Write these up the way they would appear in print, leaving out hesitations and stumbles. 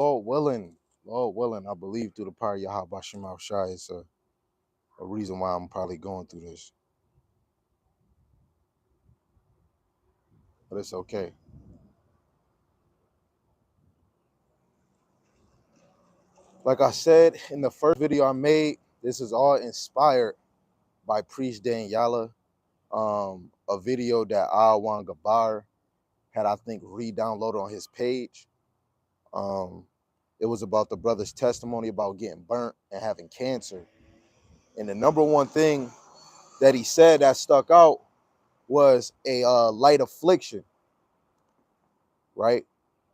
Lord willing, I believe through the power of Yahweh Bashim Al Shai, it's a reason why I'm probably going through this. But it's okay. Like I said in the first video I made, this is all inspired by Priest Daniela. A video that Alwan Gabar had, I think, re-downloaded on his page. Um, it was about the brother's testimony about getting burnt and having cancer. And the number one thing that he said that stuck out was a light affliction, right?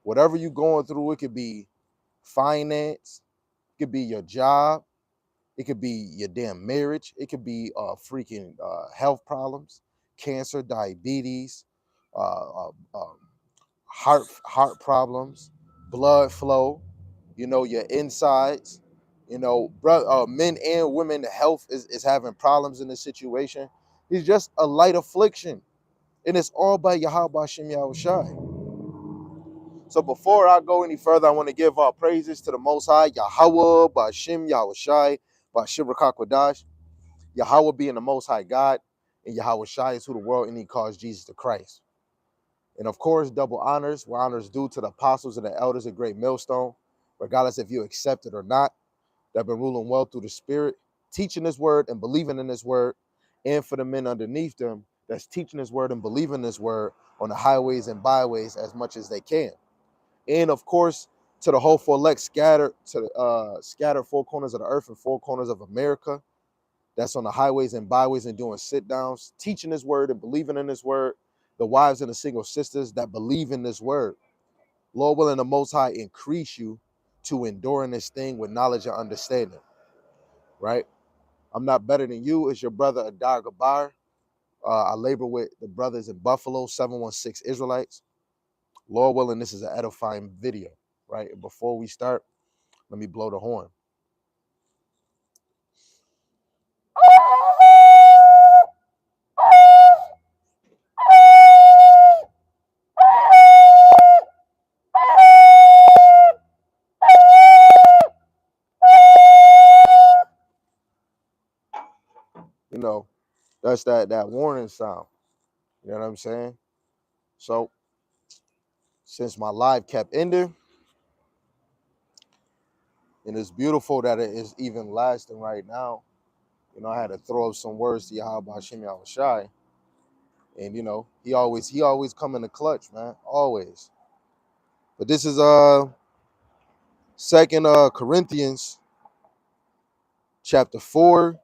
Whatever you're going through, it could be finance, it could be your job, it could be your damn marriage, it could be freaking health problems, cancer, diabetes, heart problems, blood flow, your insides, men and women, the health is having problems in this situation. It's just a light affliction. And it's all by Yahweh Hashem Yahushai. So before I go any further, I want to give our praises to the Most High, Yahweh Bashem Yahushai, Bashem Rakakwadash, Yahweh being the Most High God, and Yahushai is who the world and he calls Jesus the Christ. And of course, double honors, where honors due to the apostles and the elders of Great Millstone, regardless if you accept it or not, that have been ruling well through the Spirit, teaching this word and believing in this word, and for the men underneath them that's teaching this word and believing this word on the highways and byways as much as they can. And of course, to the hopeful elect scattered to the scattered four corners of the earth and four corners of America, that's on the highways and byways and doing sit downs, teaching this word and believing in this word, the wives and the single sisters that believe in this word. Lord willing, the Most High increase you to enduring this thing with knowledge and understanding, right? I'm not better than you. It's your brother Adar Gabar. I labor with the brothers in Buffalo, 716 Israelites. Lord willing, this is an edifying video, right? Before we start, let me blow the horn. You know, that's that warning sound. You know what I'm saying? So since my live kept ending, and it's beautiful that it is even lasting right now, I had to throw up some words to Yahweh Hashem Yahushai. And he always come in the clutch, man. Always. But this is Second Corinthians chapter 4,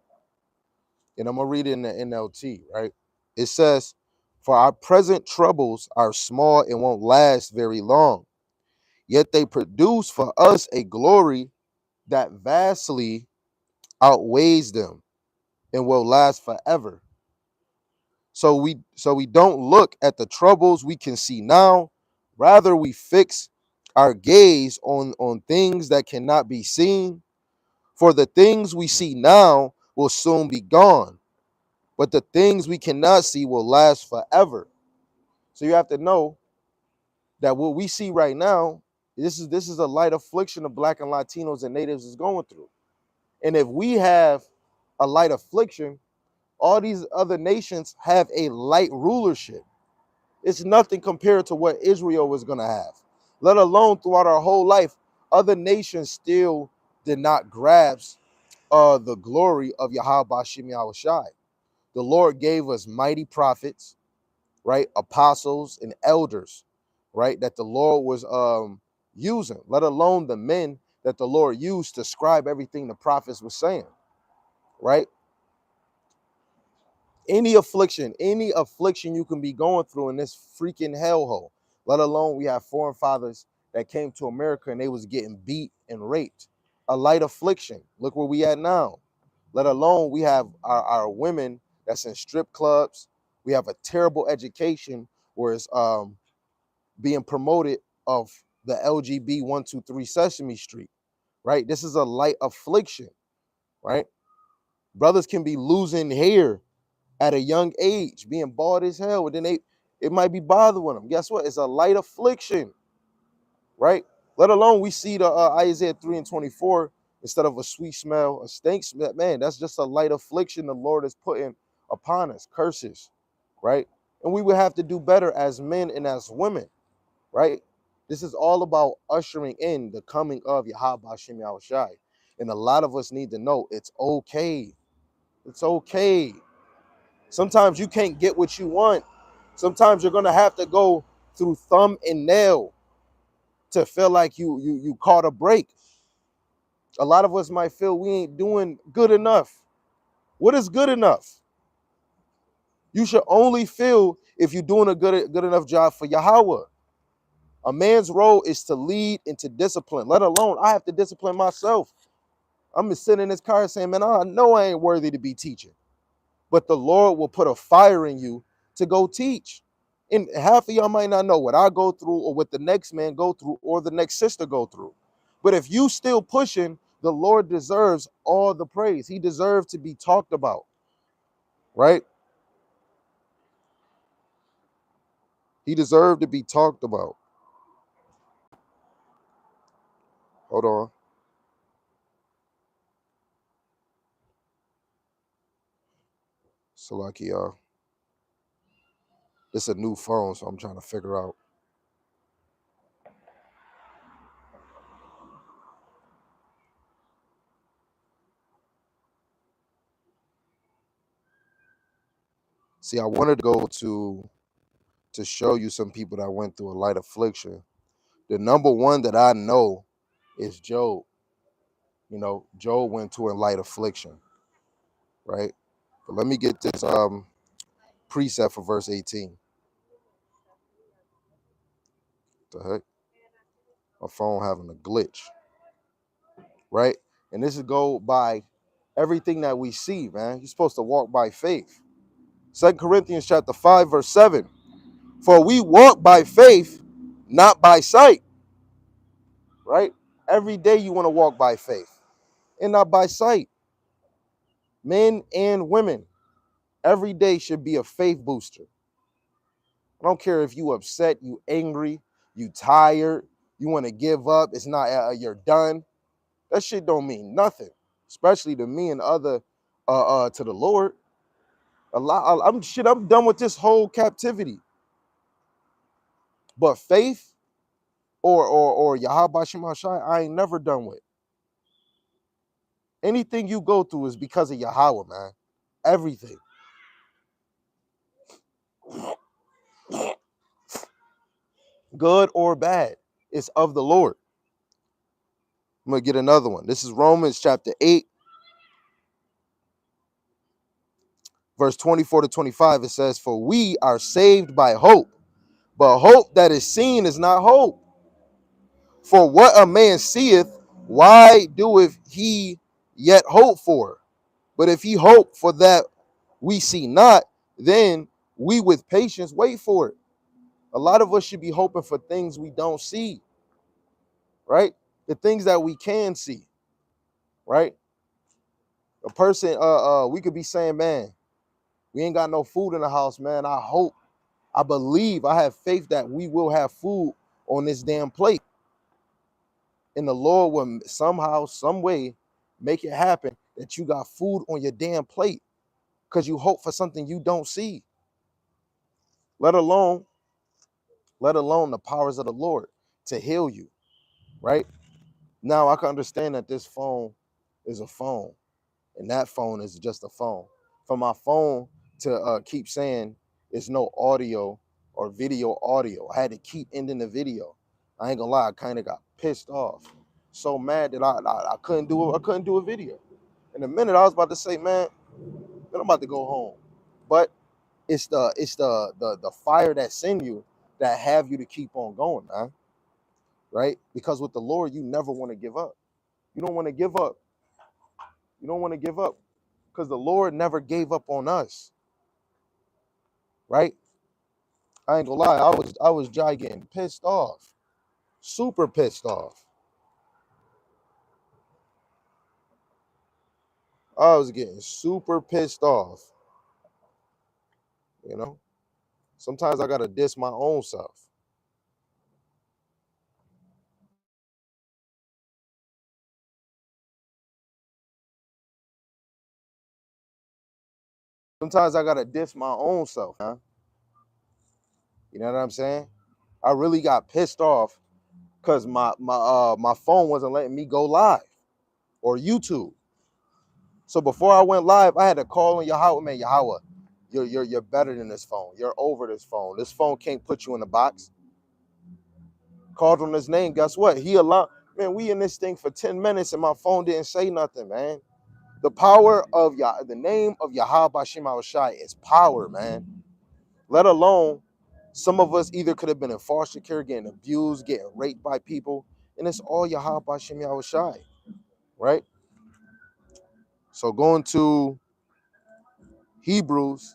and I'm gonna read it in the NLT, right? It says, "For our present troubles are small and won't last very long, yet they produce for us a glory that vastly outweighs them and will last forever. So we don't look at the troubles we can see now, rather we fix our gaze on things that cannot be seen. For the things we see now will soon be gone, but the things we cannot see will last forever." So you have to know that what we see right now, this is a light affliction of Black and Latinos and natives is going through. And if we have a light affliction, all these other nations have a light rulership. It's nothing compared to what Israel was going to have, let alone throughout our whole life. Other nations still did not grasp the glory of Yahweh Bashim Yahushai. The Lord gave us mighty prophets, right? Apostles and elders, right? That the Lord was using, let alone the men that the Lord used to scribe everything the prophets were saying, right? Any affliction you can be going through in this freaking hellhole, let alone we have foreign fathers that came to America and they was getting beat and raped. A light affliction. Look where we at now. Let alone we have our women that's in strip clubs. We have a terrible education where it's being promoted of the LGB 123 Sesame Street, right? This is a light affliction, right? Brothers can be losing hair at a young age, being bald as hell, and then it might be bothering them. Guess what? It's a light affliction, right? Let alone we see the Isaiah 3 and 24, instead of a sweet smell, a stink smell. Man, that's just a light affliction the Lord is putting upon us, curses, right? And we would have to do better as men and as women, right? This is all about ushering in the coming of Yahweh Hashem Yahushai. And a lot of us need to know it's okay. It's okay. Sometimes you can't get what you want. Sometimes you're gonna have to go through thumb and nail to feel like you caught a break. A lot of us might feel we ain't doing good enough. What is good enough? You should only feel if you're doing a good enough job for Yahweh. A man's role is to lead and to discipline, let alone I have to discipline myself. I'm just sitting in this car saying, man, I know I ain't worthy to be teaching. But the Lord will put a fire in you to go teach. And half of y'all might not know what I go through or what the next man go through or the next sister go through. But if you still pushing, the Lord deserves all the praise. He deserves to be talked about, right? He deserved to be talked about. Hold on. Salakia. It's a new phone, so I'm trying to figure out. See, I wanted to go to show you some people that went through a light affliction. The number one that I know is Job. You know, Job went to a light affliction, right? But let me get this precept for verse 18. The heck? My phone having a glitch, right? And this is go by everything that we see, man. You're supposed to walk by faith. 2 Corinthians chapter 5, verse 7. For we walk by faith, not by sight, right? Every day you want to walk by faith and not by sight. Men and women, every day should be a faith booster. I don't care if you upset, you angry, you tired, you want to give up. It's not you're done. That shit don't mean nothing, especially to me and other to the Lord. I'm done with this whole captivity. But faith or Yahweh Shem Hashai, I ain't never done with. Anything you go through is because of Yahweh, man. Everything, good or bad, is of the Lord. I'm gonna get another one. This is Romans chapter 8, verse 24 to 25. It says, "For we are saved by hope, but hope that is seen is not hope. For what a man seeth, why doeth he yet hope for? But if he hope for that we see not, then we with patience wait for it." A lot of us should be hoping for things we don't see, right? The things that we can see, right? A person, we could be saying, man, we ain't got no food in the house, man. I hope, I believe, I have faith that we will have food on this damn plate. And the Lord will somehow, some way, make it happen that you got food on your damn plate because you hope for something you don't see. Let alone, the powers of the Lord to heal you, right? Now I can understand that this phone is a phone, and that phone is just a phone. For my phone to keep saying it's no audio or video audio, I had to keep ending the video. I ain't gonna lie, I kind of got pissed off, so mad that I couldn't do it. I couldn't do a video. In a minute, I was about to say, man, I'm about to go home, but it's the fire that's in you that have you to keep on going, man. Right? Because with the Lord, you never want to give up. You don't want to give up. You don't want to give up because the Lord never gave up on us, right? I ain't gonna lie, I was getting pissed off, super pissed off. I was getting super pissed off. You know, sometimes I gotta diss my own self. Sometimes I gotta diss my own self, huh? You know what I'm saying? I really got pissed off because my phone wasn't letting me go live or YouTube. So before I went live, I had to call on Yahweh, man, Yahweh, you're better than this phone. You're over this phone. This phone can't put you in the box. Called on his name. Guess what? He allowed, man, we in this thing for 10 minutes and my phone didn't say nothing, man. The power of the name of Yahweh Bashim Shai is power, man. Let alone some of us either could have been in foster care, getting abused, getting raped by people, and it's all Yahweh Bashim Shai, right? So going to Hebrews,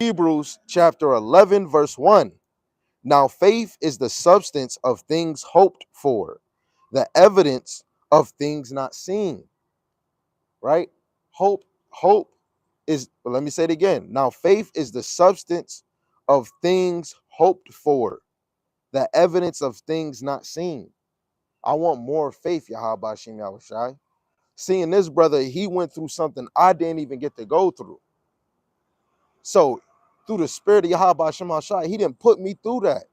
Hebrews chapter 11, verse 1. Now faith is the substance of things hoped for, the evidence of things not seen, right? Hope is, well, let me say it again. Now faith is the substance of things hoped for, the evidence of things not seen. I want more faith, Yahweh Bashim Yahushai. Seeing this brother, he went through something I didn't even get to go through. So through the spirit of Yahweh Bashim Yahushai, he didn't put me through that.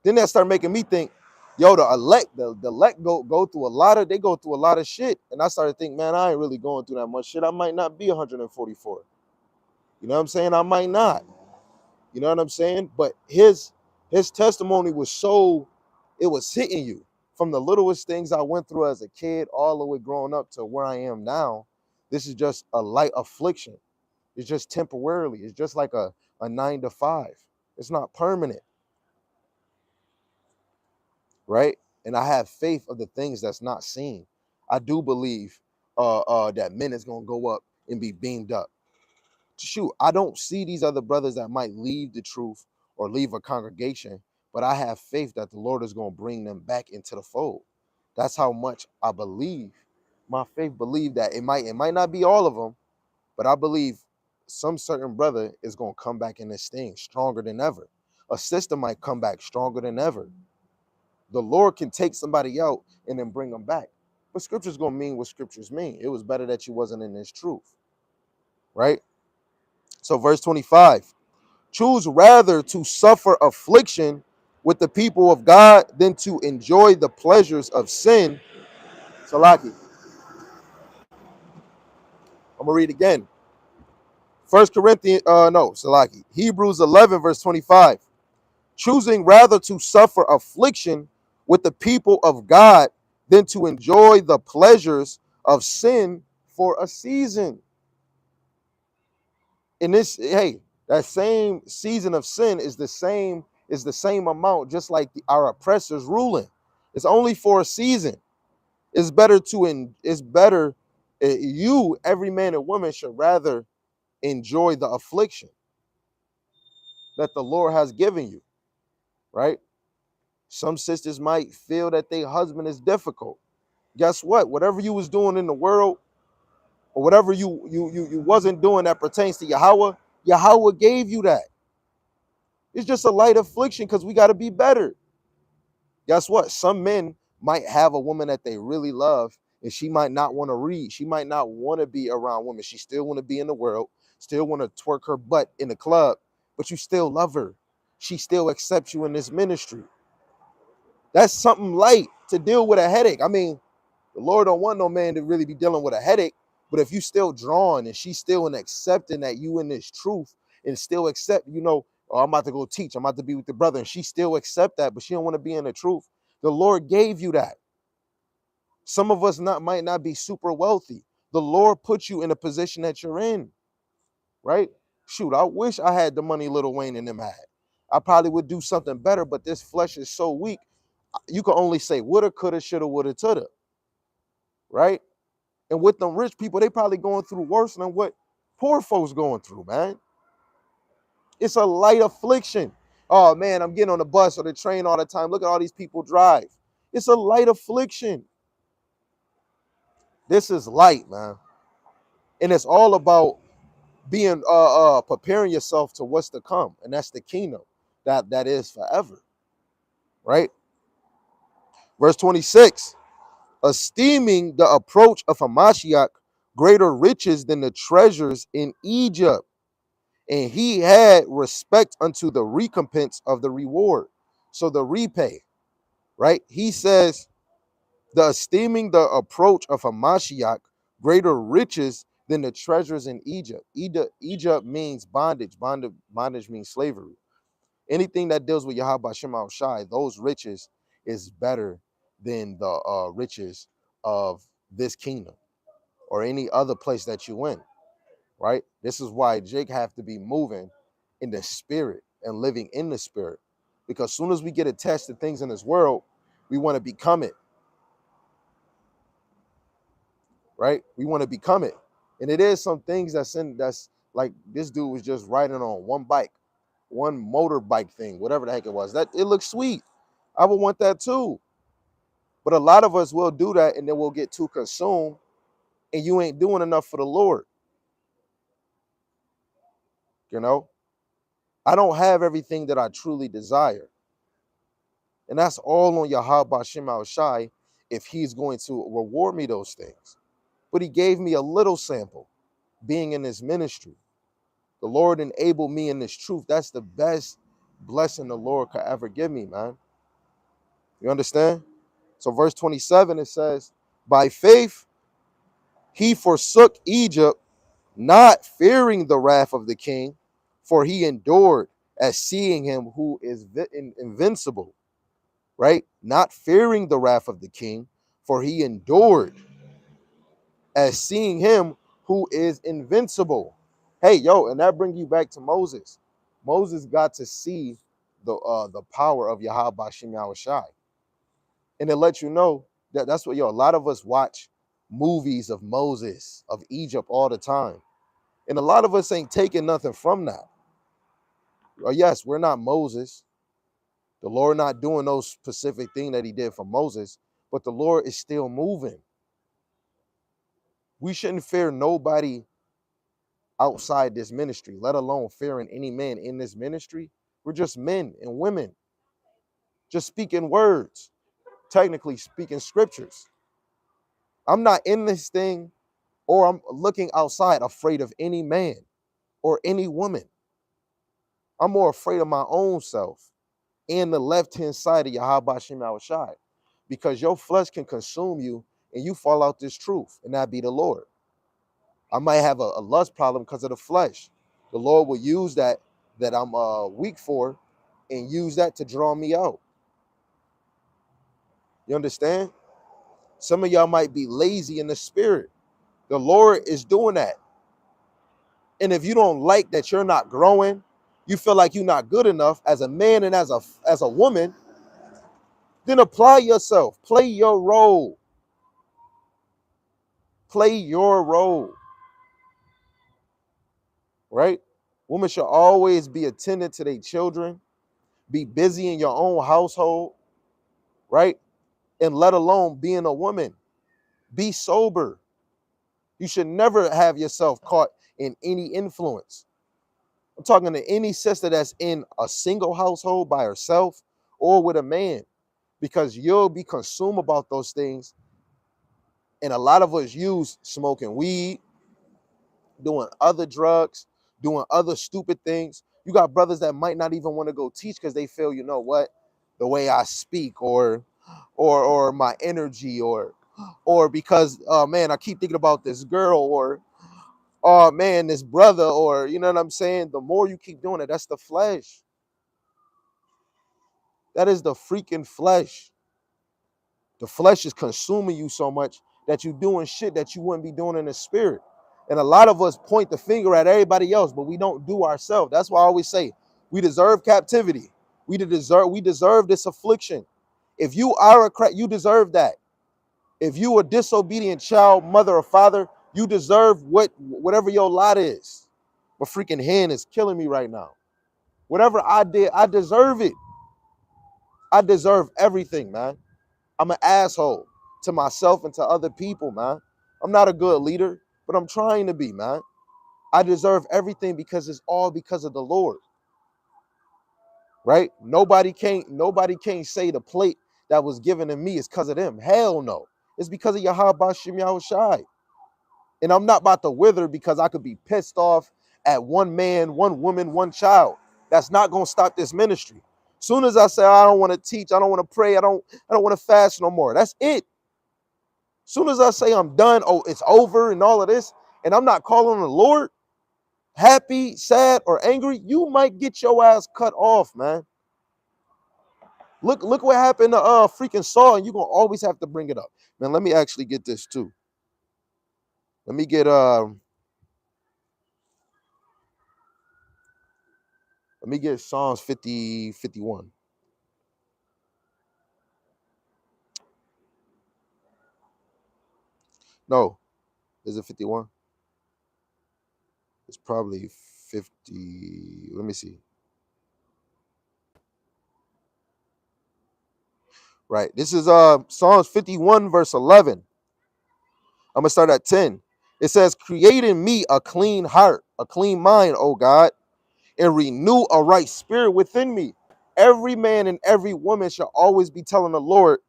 Then that started making me think, yo, the elect go through a lot of, they go through a lot of shit. And I started thinking, man, I ain't really going through that much shit. I might not be 144. You know what I'm saying? I might not. You know what I'm saying? But his testimony was so, it was hitting you from the littlest things I went through as a kid all the way growing up to where I am now. This is just a light affliction. It's just temporarily. It's just like a 9 to 5. It's not permanent, right? And I have faith of the things that's not seen. I do believe that men is gonna go up and be beamed up. Shoot, I don't see these other brothers that might leave the truth or leave a congregation, but I have faith that the Lord is going to bring them back into the fold. That's how much I believe. My faith believe that it might not be all of them, but I believe some certain brother is going to come back in this thing stronger than ever. A sister might come back stronger than ever. The Lord can take somebody out and then bring them back. But scripture's going to mean what scriptures mean. It was better that you wasn't in this truth, right? So verse 25, choose rather to suffer affliction with the people of God than to enjoy the pleasures of sin. Salaki, I'm gonna read again. Hebrews 11, verse 25. Choosing rather to suffer affliction with the people of God than to enjoy the pleasures of sin for a season. In this, hey, that same season of sin is the same amount, just like our oppressors ruling. It's only for a season. It's better you, every man and woman, should rather enjoy the affliction that the Lord has given you, right? Some sisters might feel that their husband is difficult. Guess what? Whatever you was doing in the world, or whatever you wasn't doing that pertains to Yahweh, Yahweh gave you that. It's just a light affliction because we got to be better. Guess what? Some men might have a woman that they really love, and she might not want to read. She might not want to be around women. She still want to be in the world, still want to twerk her butt in the club, but you still love her. She still accepts you in this ministry. That's something light to deal with a headache. I mean, the Lord don't want no man to really be dealing with a headache, but if you still drawn and she's still in accepting that you in this truth and still accept, oh, I'm about to go teach, I'm about to be with the brother, and she still accept that, but she don't want to be in the truth. The Lord gave you that. Some of us might not be super wealthy. The Lord put you in a position that you're in, right? Shoot, I wish I had the money Lil Wayne and them had. I probably would do something better, but this flesh is so weak. You can only say woulda, coulda, shoulda, woulda, tutta, right? And with them rich people, they probably going through worse than what poor folks going through, man. It's a light affliction. Oh man, I'm getting on the bus or the train all the time. Look at all these people drive. It's a light affliction. This is light, man. And it's all about being preparing yourself to what's to come. And that's the kingdom that is forever. Right? Verse 26. esteeming the approach of Hamashiach greater riches than the treasures in Egypt. And he had respect unto the recompense of the reward. So the repay, right? He says, the esteeming the approach of Hamashiach greater riches than the treasures in Egypt. Egypt means bondage. Bondage means slavery. Anything that deals with Yahweh Shem Shai, those riches is better than the riches of this kingdom or any other place that you in, right? This is why Jake have to be moving in the spirit and living in the spirit. Because as soon as we get attached to things in this world, we want to become it, right? We want to become it. And it is some things that's like this dude was just riding on one bike, one motorbike thing, whatever the heck it was. That it looks sweet. I would want that too. But a lot of us will do that and then we'll get too consumed and you ain't doing enough for the Lord. You know, I don't have everything that I truly desire. And that's all on Yahweh Shem Al Shai if he's going to reward me those things. But he gave me a little sample being in this ministry. The Lord enabled me in this truth. That's the best blessing the Lord could ever give me, man. You understand? So verse 27, it says, by faith, he forsook Egypt, not fearing the wrath of the king, for he endured as seeing him who is invincible, right? Not fearing the wrath of the king, for he endured as seeing him who is invincible. Hey, yo, and that brings you back to Moses. Moses got to see the power of Yahweh Shem Yahushai. And it lets you know that that's what, yo, a lot of us watch movies of Moses, of Egypt all the time. And a lot of us ain't taking nothing from that. Yes, we're not Moses. The Lord not doing those specific thing that he did for Moses, but the Lord is still moving. We shouldn't fear nobody outside this ministry, let alone fearing any man in this ministry. We're just men and women, just speaking words, technically speaking scriptures. I'm not in this thing or I'm looking outside afraid of any man or any woman. I'm more afraid of my own self and the left-hand side of Yahweh Shem Shai, because your flesh can consume you and you fall out this truth, and that be the Lord. I might have a lust problem because of the flesh. The Lord will use that I'm weak for and use that to draw me out. You understand? Some of y'all might be lazy in the spirit. The Lord is doing that. And if you don't like that you're not growing, you feel like you're not good enough as a man and as a woman, then apply yourself. Play your role. Play your role. Right? Women should always be attendant to their children, be busy in your own household, right? And let alone being a woman. Be sober. You should never have yourself caught in any influence. I'm talking to any sister that's in a single household by herself or with a man, because you'll be consumed about those things. And a lot of us use smoking weed, doing other drugs, doing other stupid things. You got brothers that might not even want to go teach because they feel, you know what, the way I speak or my energy or because, oh man, I keep thinking about this girl, or oh man, this brother, or you know what I'm saying? The more you keep doing it, that's the flesh. That is the freaking flesh. The flesh is consuming you so much that you're doing shit that you wouldn't be doing in the spirit. And a lot of us point the finger at everybody else, but we don't do ourselves. That's why I always say we deserve captivity. We deserve this affliction. If you are a crack, you deserve that. If you a disobedient child, mother or father, you deserve whatever your lot is. My freaking hand is killing me right now. Whatever I did, I deserve it. I deserve everything, man. I'm an asshole to myself and to other people, man. I'm not a good leader, but I'm trying to be, man. I deserve everything because it's all because of the Lord, right? Nobody can't say the plate that was given to me is because of them. Hell no. It's because of Yahweh Shem Yahushai. And I'm not about to wither because I could be pissed off at one man, one woman, one child. That's not going to stop this ministry. Soon as I say I don't want to teach, I don't want to pray, I don't want to fast no more. That's it. Soon as I say I'm done, oh, it's over and all of this, and I'm not calling on the Lord, happy, sad, or angry, you might get your ass cut off, man. Look what happened to freaking Saul, and you're gonna always have to bring it up. Man, let me actually get this too. Let me get Psalms 50, 51. No, is it 51? It's probably 50. Let me see. Right. This is Psalms 51, verse 11. I'm gonna start at 10. It says, create in me a clean heart, a clean mind, O God, and renew a right spirit within me. Every man and every woman should always be telling the Lord,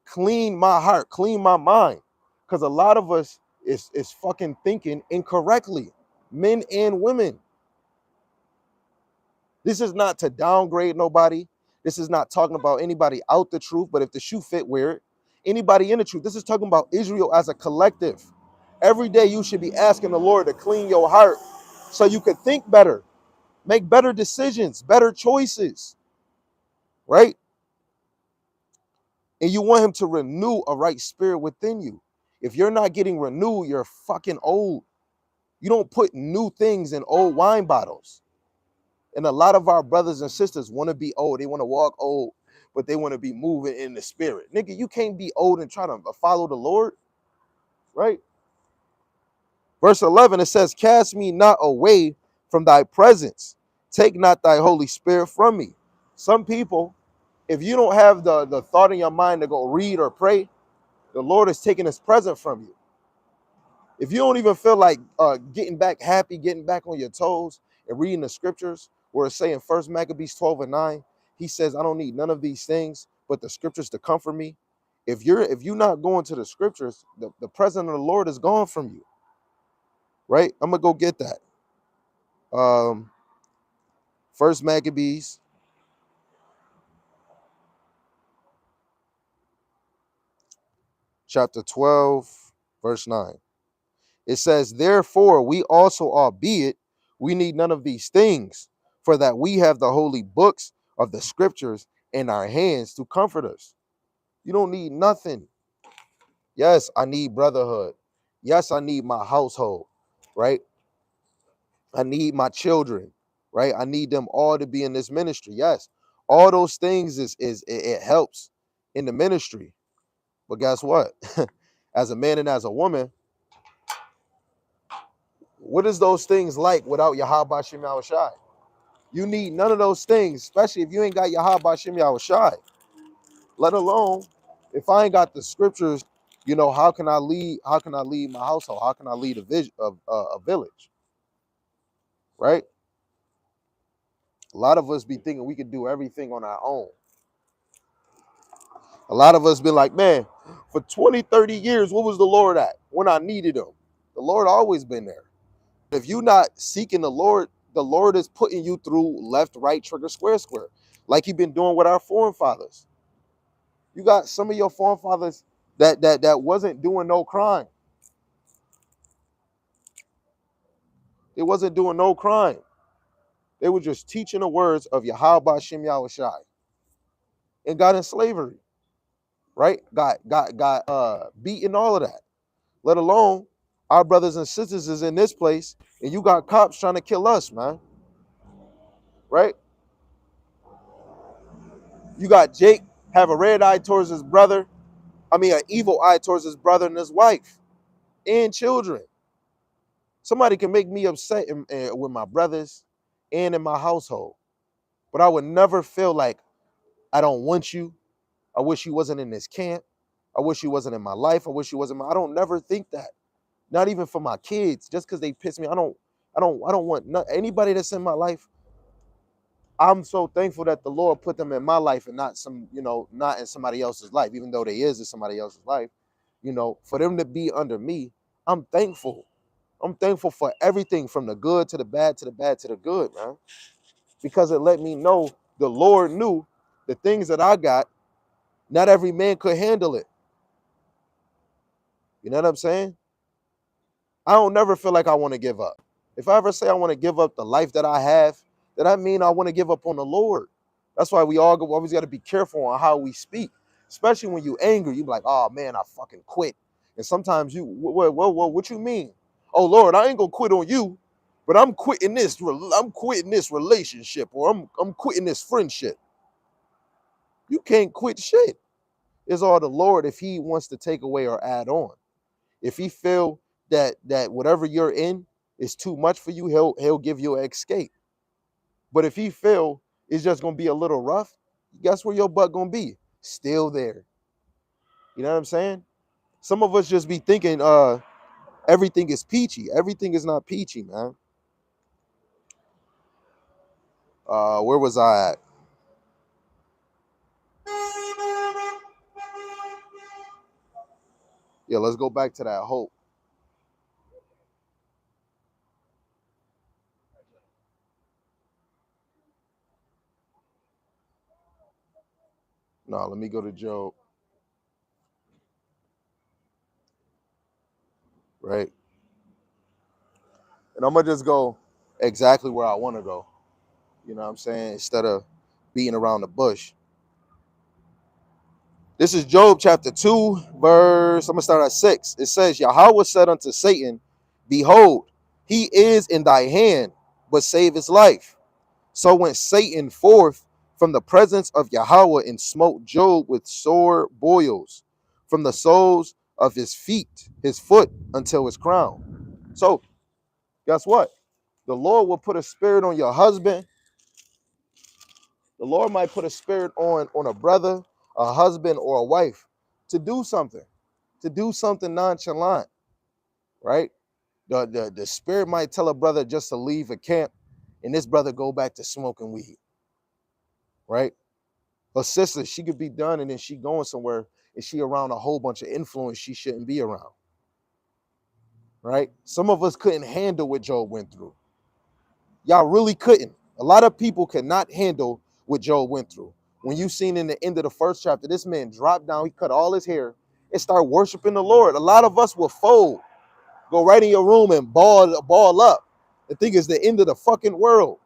clean my heart, clean my mind. Because a lot of us is fucking thinking incorrectly, men and women. This is not to downgrade nobody. This is not talking about anybody out the truth, but if the shoe fit, wear it. Anybody in the truth. This is talking about Israel as a collective. Every day you should be asking the Lord to clean your heart so you can think better, make better decisions, better choices, right? And you want him to renew a right spirit within you. If you're not getting renewed, you're fucking old. You don't put new things in old wine bottles. And a lot of our brothers and sisters want to be old. They want to walk old, but they want to be moving in the spirit. Nigga, you can't be old and try to follow the Lord, right? Verse 11, it says, cast me not away from thy presence. Take not thy Holy Spirit from me. Some people, if you don't have the thought in your mind to go read or pray, the Lord is taking his presence from you. If you don't even feel like getting back happy, getting back on your toes and reading the scriptures, where it's saying First Maccabees 12 and 9, he says, I don't need none of these things but the scriptures to comfort me. If you're not going to the scriptures, the presence of the Lord is gone from you. Right? I'm gonna go get that. First Maccabees chapter 12, verse 9. It says, therefore, we also, albeit we need none of these things, for that we have the holy books of the scriptures in our hands to comfort us. You don't need nothing. Yes, I need brotherhood. Yes, I need my household, right? I need my children, right? I need them all to be in this ministry. Yes, all those things it helps in the ministry. But guess what? As a man and as a woman, what is those things like without Yahweh Shem Yahushai? You need none of those things, especially if you ain't got Yahweh Shem Yahushai. Let alone if I ain't got the scriptures, how can I lead? How can I lead my household? How can I lead a village? Right? A lot of us be thinking we could do everything on our own. A lot of us be like, man, for 20, 30 years, what was the Lord at when I needed him? The Lord always been there. If you're not seeking the Lord is putting you through left, right, trigger, square, square, like he been doing with our forefathers. You got some of your forefathers that wasn't doing no crime. They wasn't doing no crime. They were just teaching the words of Yahweh Shem Yahushai and got in slavery, right? Got beaten, all of that. Let alone our brothers and sisters is in this place, and you got cops trying to kill us, man. Right? You got Jake have a red eye towards his brother. I mean, an evil eye towards his brother and his wife and children. Somebody can make me upset with my brothers and in my household, but I would never feel like I don't want you. I wish you wasn't in this camp. I wish you wasn't in my life. I wish you wasn't. I don't never think that. Not even for my kids, just because they piss me. I don't want anybody that's in my life. I'm so thankful that the Lord put them in my life and not not in somebody else's life, even though they is in somebody else's life. for them to be under me, I'm thankful. I'm thankful for everything from the good to the bad to the bad to the good, man. Because it let me know the Lord knew the things that I got, not every man could handle it. You know what I'm saying? I don't never feel like I want to give up. If I ever say I want to give up the life that I have, then I mean I want to give up on the Lord. That's why we always got to be careful on how we speak, especially when you angry. You be like, "Oh man, I fucking quit." And sometimes what you mean? Oh Lord, I ain't gonna quit on you, but I'm quitting this. I'm quitting this relationship, or I'm quitting this friendship. You can't quit shit. It's all the Lord if He wants to take away or add on. If He feel that whatever you're in is too much for you, he'll give you an escape. But if He feel it's just gonna be a little rough, guess where your butt gonna be? Still there. You know what I'm saying? Some of us just be thinking everything is peachy. Everything is not peachy, man. Where was I at? Yeah, let's go back to that hope. No, let me go to Job, right? And I'm gonna just go exactly where I want to go. You know what I'm saying? Instead of beating around the bush. This is Job chapter 2, verse, I'm going to start at 6. It says, Yahweh said unto Satan, Behold, he is in thy hand, but save his life. So went Satan forth from the presence of Yahweh and smote Job with sore boils from the soles of his foot until his crown. So guess what? The Lord will put a spirit on your husband. The Lord might put a spirit on a brother, a husband, or a wife to do something nonchalant, right? The spirit might tell a brother just to leave a camp, and this brother go back to smoking weed, right? A sister, she could be done, and then she going somewhere, and she around a whole bunch of influence she shouldn't be around, right? Some of us couldn't handle what Job went through. Y'all really couldn't. A lot of people could not handle what Job went through. When you seen in the end of the first chapter, this man dropped down, he cut all his hair and started worshiping the Lord. A lot of us will fold, go right in your room and ball up and think it's the end of the fucking world.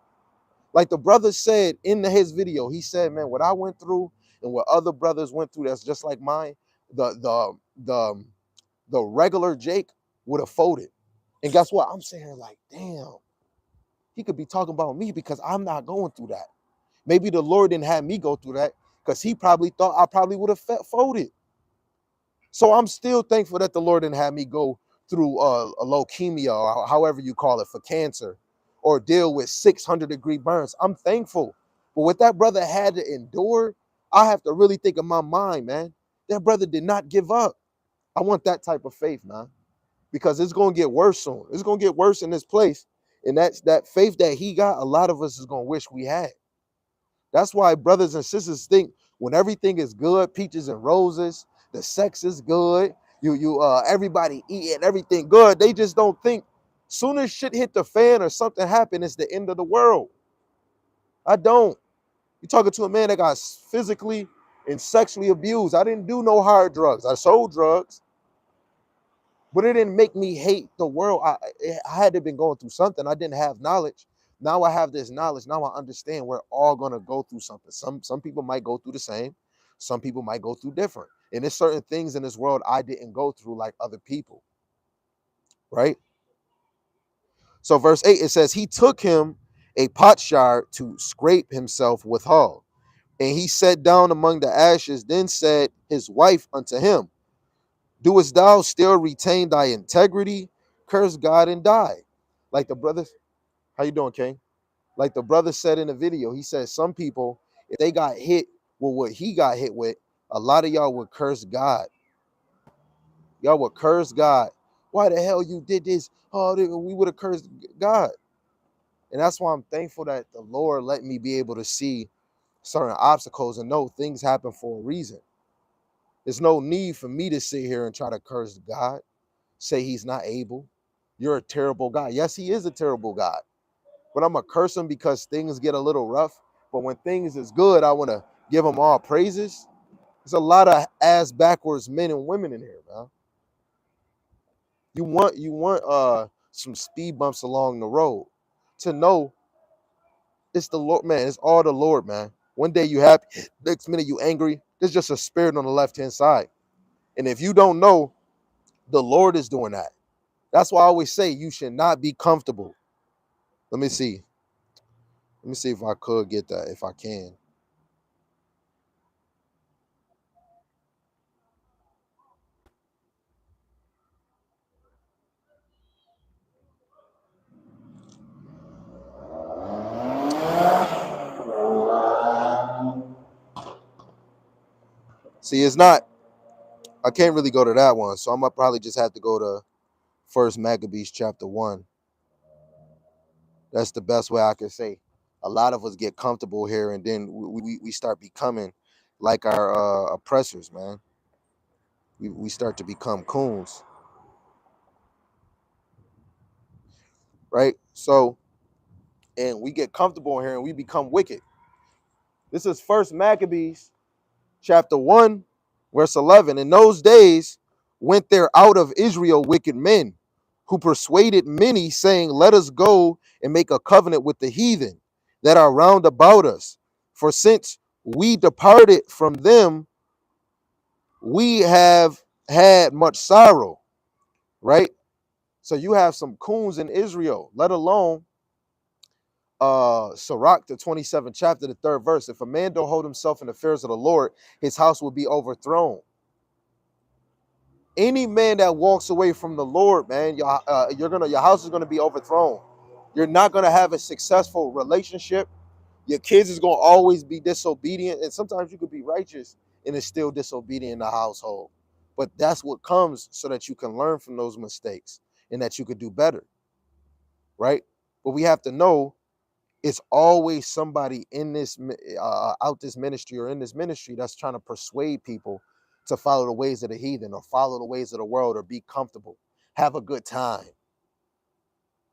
Like the brother said in his video, he said, man, what I went through and what other brothers went through that's just like mine, the the the the regular Jake would have folded. And guess what? I'm saying here like, damn, he could be talking about me because I'm not going through that. Maybe the Lord didn't have me go through that because He probably thought I probably would have folded. So I'm still thankful that the Lord didn't have me go through a leukemia or however you call it for cancer or deal with 600-degree burns. I'm thankful. But what that brother had to endure, I have to really think of my mind, man. That brother did not give up. I want that type of faith, man, because it's going to get worse soon. It's going to get worse in this place. And that's that faith that he got, a lot of us is going to wish we had. That's why brothers and sisters think when everything is good, peaches and roses, the sex is good, everybody eating everything good. They just don't think soon as shit hit the fan or something happen, it's the end of the world. I don't. You're talking to a man that got physically and sexually abused. I didn't do no hard drugs. I sold drugs, but it didn't make me hate the world. I had to been going through something. I didn't have knowledge. Now I have this knowledge. Now I understand we're all gonna go through something. Some people might go through the same. Some people might go through different. And there's certain things in this world I didn't go through like other people, right? So verse 8, it says, he took him a potsherd to scrape himself withal. And he sat down among the ashes. Then said his wife unto him, doest thou still retain thy integrity? Curse God and die. Like the brothers, how you doing, King? Like the brother said in the video, he said some people, if they got hit with what he got hit with, a lot of y'all would curse God. Y'all would curse God. Why the hell you did this? Oh, we would have cursed God. And that's why I'm thankful that the Lord let me be able to see certain obstacles and know things happen for a reason. There's no need for me to sit here and try to curse God, say he's not able. You're a terrible God. Yes, he is a terrible God. But I'm going to curse him because things get a little rough. But when things is good, I want to give him all praises. There's a lot of ass backwards men and women in here, man. You want some speed bumps along the road to know it's the Lord, man. It's all the Lord, man. One day you happy, next minute you angry. There's just a spirit on the left-hand side. And if you don't know, the Lord is doing that. That's why I always say you should not be comfortable. Let me see. Let me see if I could get that, if I can. See, it's not, I can't really go to that one. So I'm gonna probably just have to go to First Maccabees chapter 1. That's the best way I can say. A lot of us get comfortable here and then we start becoming like our oppressors, man. We start to become coons, right? So, and we get comfortable here and we become wicked. This is First Maccabees chapter 1, verse 11. In those days went there out of Israel wicked men who persuaded many, saying, let us go and make a covenant with the heathen that are round about us. For since we departed from them, we have had much sorrow, right? So you have some coons in Israel, let alone Sirach, the 27th chapter, the 3rd verse. If a man don't hold himself in the affairs of the Lord, his house will be overthrown. Any man that walks away from the Lord, man, your house is gonna be overthrown. You're not gonna have a successful relationship. Your kids is gonna always be disobedient, and sometimes you could be righteous and it's still disobedient in the household. But that's what comes so that you can learn from those mistakes and that you could do better, right? But we have to know it's always somebody in this out this ministry or in this ministry that's trying to persuade people to follow the ways of the heathen or follow the ways of the world or be comfortable, have a good time.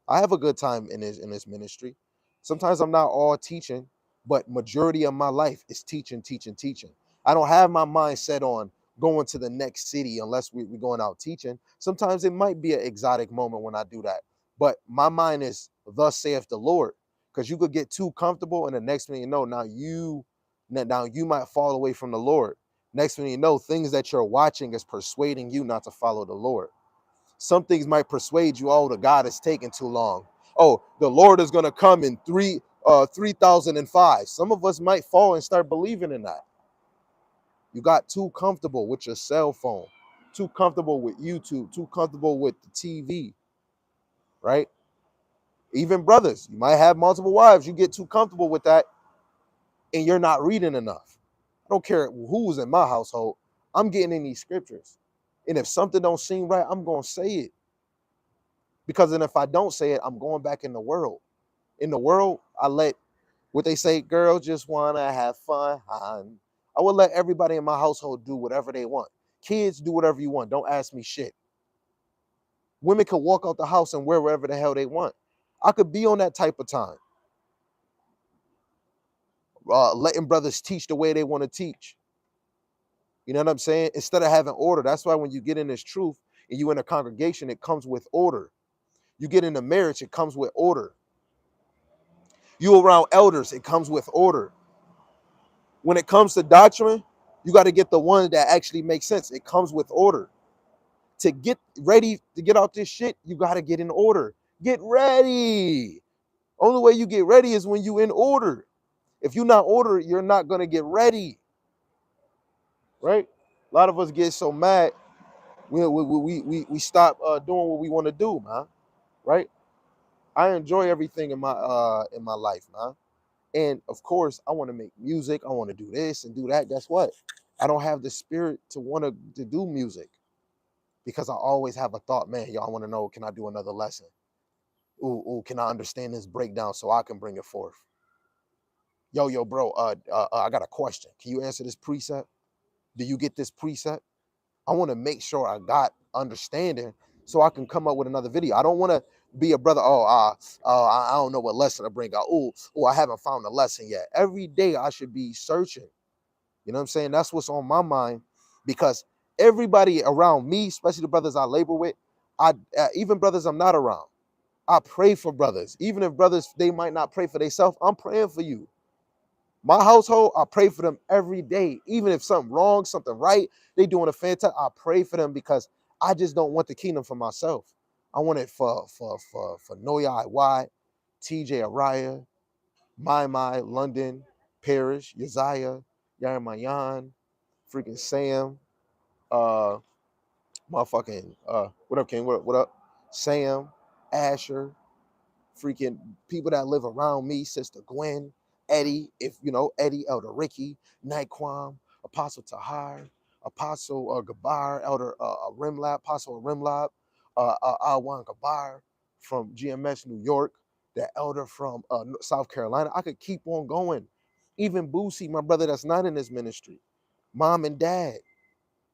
I have a good time in this ministry. Sometimes I'm not all teaching, but majority of my life is teaching, teaching, teaching. I don't have my mind set on going to the next city unless we're going out teaching. Sometimes it might be an exotic moment when I do that, but my mind is thus saith the Lord, because you could get too comfortable, and the next thing you know, now you might fall away from the Lord. Next thing you know, things that you're watching is persuading you not to follow the Lord. Some things might persuade you, oh, the God is taking too long. Oh, the Lord is gonna come in 3005. Some of us might fall and start believing in that. You got too comfortable with your cell phone, too comfortable with YouTube, too comfortable with the TV, right? Even brothers, you might have multiple wives. You get too comfortable with that and you're not reading enough. I don't care who's in my household. I'm getting in these scriptures. And if something don't seem right, I'm going to say it. Because then if I don't say it, I'm going back in the world. In the world, I let what they say, girls just want to have fun. I will let everybody in my household do whatever they want. Kids, do whatever you want. Don't ask me shit. Women could walk out the house and wear whatever the hell they want. I could be on that type of time. Letting brothers teach the way they want to teach. You know what I'm saying? Instead of having order. That's why when you get in this truth and you in a congregation, it comes with order. You get into marriage, it comes with order. You around elders, it comes with order. When it comes to doctrine, you got to get the one that actually makes sense. It comes with order. To get ready to get out this shit, you got to get in order. Get ready. Only way you get ready is when you in order. If you're not ordered, you're not going to get ready. Right? A lot of us get so mad, we stop doing what we want to do, man. Right? I enjoy everything in my life, man. And of course, I want to make music. I want to do this and do that. Guess what? I don't have the spirit to want to do music because I always have a thought, man, y'all want to know, can I do another lesson? Ooh, can I understand this breakdown so I can bring it forth? Yo, bro, I got a question. Can you answer this precept? Do you get this precept? I want to make sure I got understanding so I can come up with another video. I don't want to be a brother. I don't know what lesson to bring out. I haven't found a lesson yet. Every day I should be searching. You know what I'm saying? That's what's on my mind, because everybody around me, especially the brothers I labor with, even brothers I'm not around, I pray for brothers. Even if brothers, they might not pray for themselves, I'm praying for you. My household, I pray for them every day. Even if something wrong, something right, they doing a fantastic, I pray for them, because I just don't want the kingdom for myself. I want it for Noya Y, TJ Araya, My, London, Parrish, Uzziah, Yaramayan, freaking Sam, uh, motherfucking, what up, King? What up? Sam, Asher, freaking people that live around me, Sister Gwen, Eddie, if you know Eddie, Elder Ricky, Nightquam, Apostle Tahar, Apostle Gabar, Elder Rimlab, Apostle Rimlab, Alwan Gabar from GMS New York, the elder from South Carolina. I could keep on going. Even Boosie, my brother that's not in this ministry, mom and dad,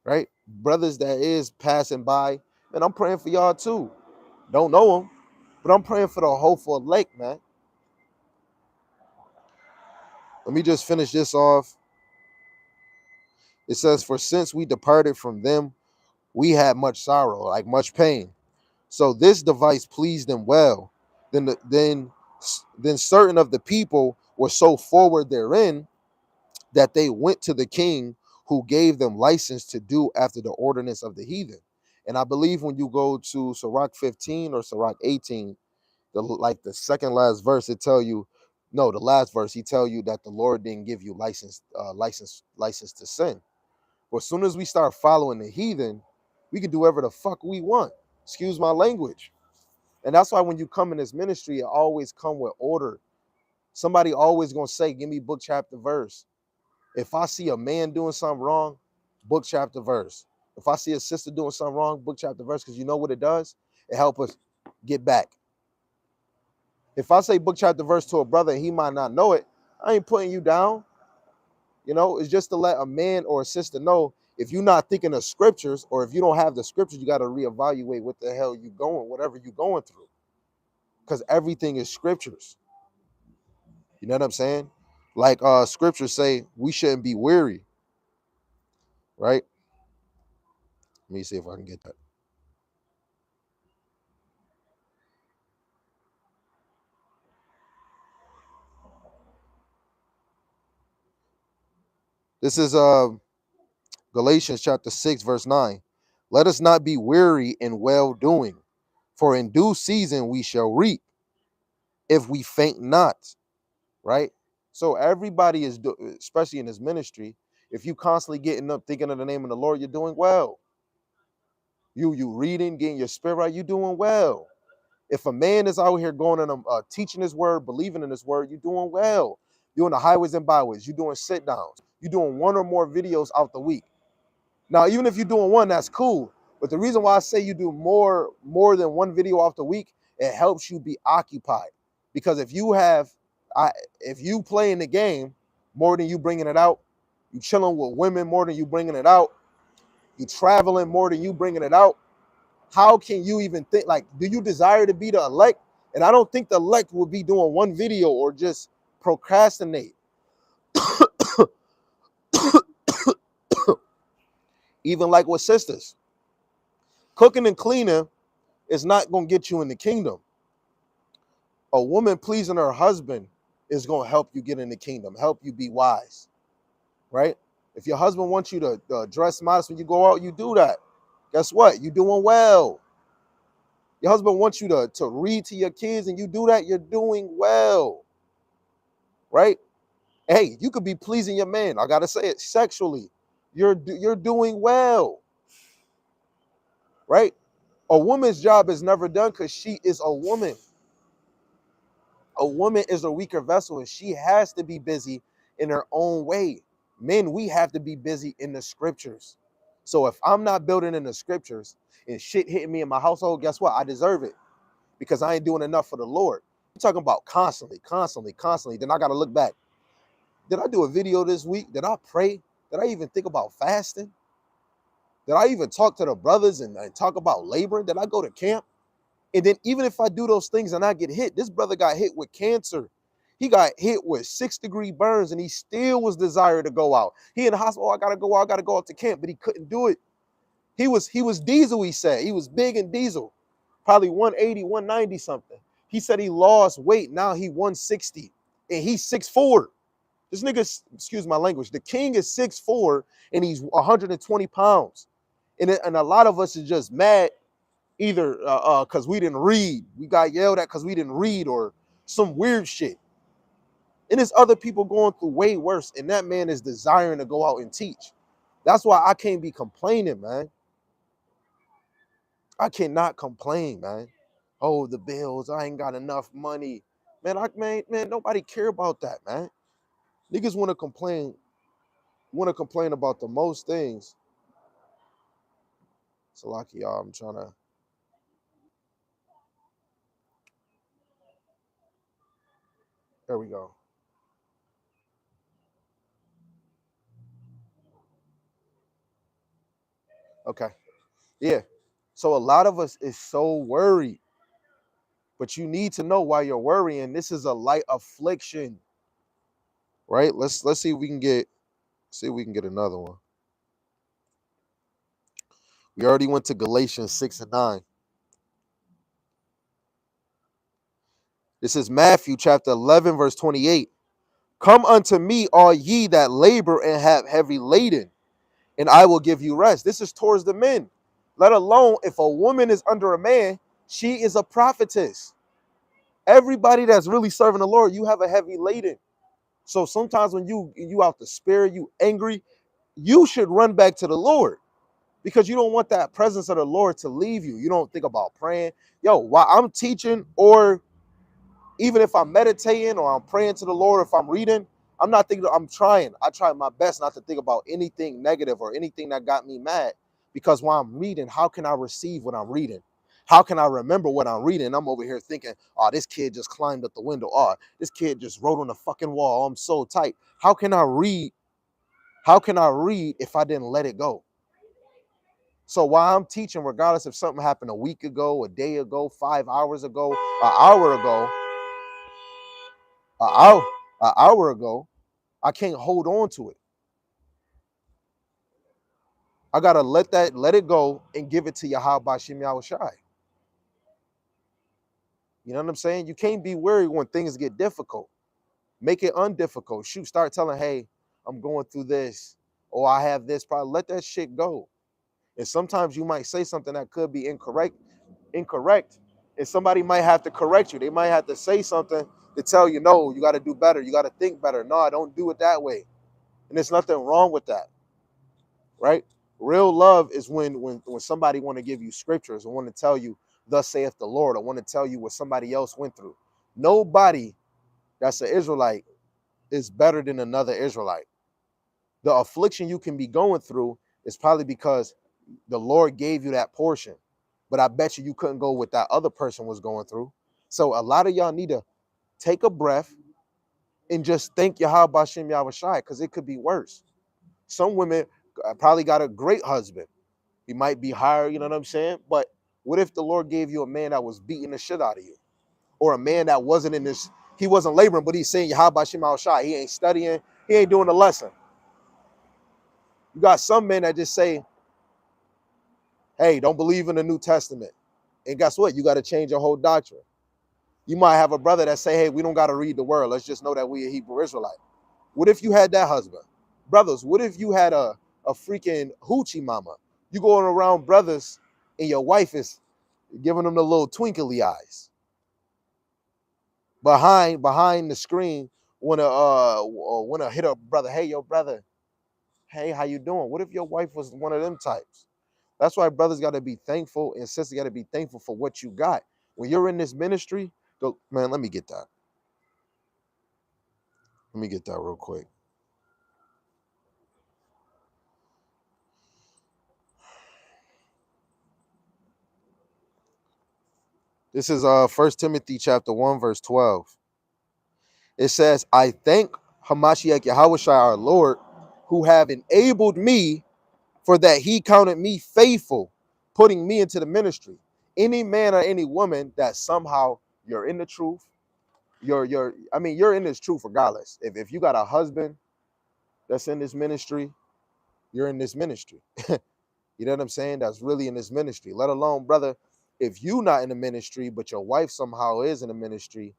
right? Brothers that is passing by, and I'm praying for y'all too. Don't know them, but I'm praying for the hopeful elect, man. Let me just finish this off. It says, for since we departed from them, we had much sorrow, like much pain. So this device pleased them well. Then certain of the people were so forward therein that they went to the king, who gave them license to do after the ordinance of the heathen. And I believe when you go to Sirach 15 or Sirach 18, the second last verse, it tell you, no, the last verse, he tell you that the Lord didn't give you license to sin. But as soon as we start following the heathen, we can do whatever the fuck we want. Excuse my language. And that's why when you come in this ministry, it always come with order. Somebody always gonna say, give me book, chapter, verse. If I see a man doing something wrong, book, chapter, verse. If I see a sister doing something wrong, book, chapter, verse, because you know what it does? It helps us get back. If I say book, chapter, verse to a brother and he might not know it, I ain't putting you down. You know, it's just to let a man or a sister know, if you're not thinking of scriptures, or if you don't have the scriptures, you got to reevaluate what the hell you going, whatever you going through. Because everything is scriptures. You know what I'm saying? Like scriptures say, we shouldn't be weary, right? Let me see if I can get that. This is Galatians chapter 6, verse 9. Let us not be weary in well doing, for in due season we shall reap if we faint not, right? So everybody is, especially in this ministry, if you constantly getting up thinking of the name of the Lord, you're doing well. You reading, getting your spirit right, you doing well. If a man is out here going and teaching his word, believing in his word, you're doing well. You're on the highways and byways, you're doing sit downs, you're doing one or more videos out the week. Now, even if you're doing one, that's cool. But the reason why I say you do more than one video off the week, it helps you be occupied. Because if you playing the game more than you bringing it out, you chilling with women more than you bringing it out, you traveling more than you bringing it out, how can you even think, like, do you desire to be the elect? And I don't think the elect will be doing one video or just procrastinate. Even like with sisters, cooking and cleaning is not going to get you in the kingdom. A woman pleasing her husband is going to help you get in the kingdom, help you be wise, right? If your husband wants you to dress modest when you go out, you do that. Guess what? You're doing well. Your husband wants you to read to your kids and you do that, you're doing well, right? Hey, you could be pleasing your man. I got to say it, sexually. You're doing well, right? A woman's job is never done because she is a woman. A woman is a weaker vessel and she has to be busy in her own way. Men, we have to be busy in the scriptures. So if I'm not building in the scriptures and shit hitting me in my household, guess what? I deserve it because I ain't doing enough for the Lord. I'm talking about constantly. Then I got to look back. Did I do a video this week? Did I pray? Did I even think about fasting? Did I even talk to the brothers and talk about laboring? Did I go to camp? And then even if I do those things and I get hit, this brother got hit with cancer. He got hit with 6-degree burns and he still was desired to go out. He in the hospital, I gotta go out, I gotta go out to camp, but he couldn't do it. He was diesel, he said. He was big and diesel, probably 180, 190 something. He said he lost weight. Now he 160 and he's 6'4". This nigga, excuse my language, the king is 6'4" and he's 120 pounds. And a lot of us is just mad either because we didn't read. We got yelled at because we didn't read or some weird shit. And there's other people going through way worse, and that man is desiring to go out and teach. That's why I can't be complaining, man. I cannot complain, man. Oh, the bills, I ain't got enough money. Man, nobody care about that, man. Niggas want to complain about the most things. So lucky y'all, I'm trying to. There we go. Okay. Yeah. So a lot of us is so worried, but you need to know why you're worrying. This is a light affliction, right? Let's see if we can get another one. We already went to Galatians 6 and 9. This is Matthew chapter 11, verse 28. Come unto me, all ye that labor and have heavy laden, and I will give you rest. This is towards the men. Let alone if a woman is under a man, she is a prophetess. Everybody that's really serving the Lord, you have a heavy laden. So sometimes when you out the spirit, you angry, you should run back to the Lord because you don't want that presence of the Lord to leave you. You don't think about praying. Yo, while I'm teaching, or even if I'm meditating or I'm praying to the Lord, if I'm reading, I'm not thinking, I'm trying. I try my best not to think about anything negative or anything that got me mad. Because while I'm reading, how can I receive what I'm reading? How can I remember what I'm reading? I'm over here thinking, oh, this kid just climbed up the window. Oh, this kid just wrote on the fucking wall. Oh, I'm so tight. How can I read? How can I read if I didn't let it go? So while I'm teaching, regardless if something happened a week ago, a day ago, 5 hours ago, an hour ago, an hour, an hour ago, I can't hold on to it. I gotta let it go and give it to Yahweh Shem Yahushai. You know what I'm saying? You can't be worried when things get difficult. Make it undifficult. Shoot, start telling, hey, I'm going through this, or I have this problem. Let that shit go. And sometimes you might say something that could be incorrect, and somebody might have to correct you. They might have to say something to tell you, no, you got to do better. You got to think better. No, I don't do it that way. And there's nothing wrong with that, right? Real love is when somebody want to give you scriptures and want to tell you, thus saith the Lord, or want to tell you what somebody else went through. Nobody that's an Israelite is better than another Israelite. The affliction you can be going through is probably because the Lord gave you that portion. But I bet you couldn't go what that other person was going through. So a lot of y'all need to take a breath and just thank Yahweh Shem Yahushai, because it could be worse. Some women probably got a great husband. He might be higher, you know what I'm saying? But what if the Lord gave you a man that was beating the shit out of you? Or a man that wasn't in this, he wasn't laboring, but he's saying Yahweh Shem Yahushai. He ain't studying, he ain't doing the lesson. You got some men that just say, hey, don't believe in the New Testament. And guess what? You got to change your whole doctrine. You might have a brother that say, hey, we don't got to read the word. Let's just know that we a Hebrew Israelite. What if you had that husband? Brothers, what if you had a freaking hoochie mama? You going around brothers and your wife is giving them the little twinkly eyes. Behind the screen, wanna hit a brother, hey, yo, brother, hey, how you doing? What if your wife was one of them types? That's why brothers got to be thankful and sisters got to be thankful for what you got. When you're in this ministry, go, man, let me get that. Let me get that real quick. This is 1 Timothy chapter 1, verse 12. It says, I thank Hamashiach Yahushua our Lord, who have enabled me, for that he counted me faithful, putting me into the ministry. Any man or any woman that somehow you're in the truth, you're in this truth regardless. If you got a husband that's in this ministry, you're in this ministry. You know what I'm saying? That's really in this ministry. Let alone, brother, if you not in the ministry, but your wife somehow is in the ministry,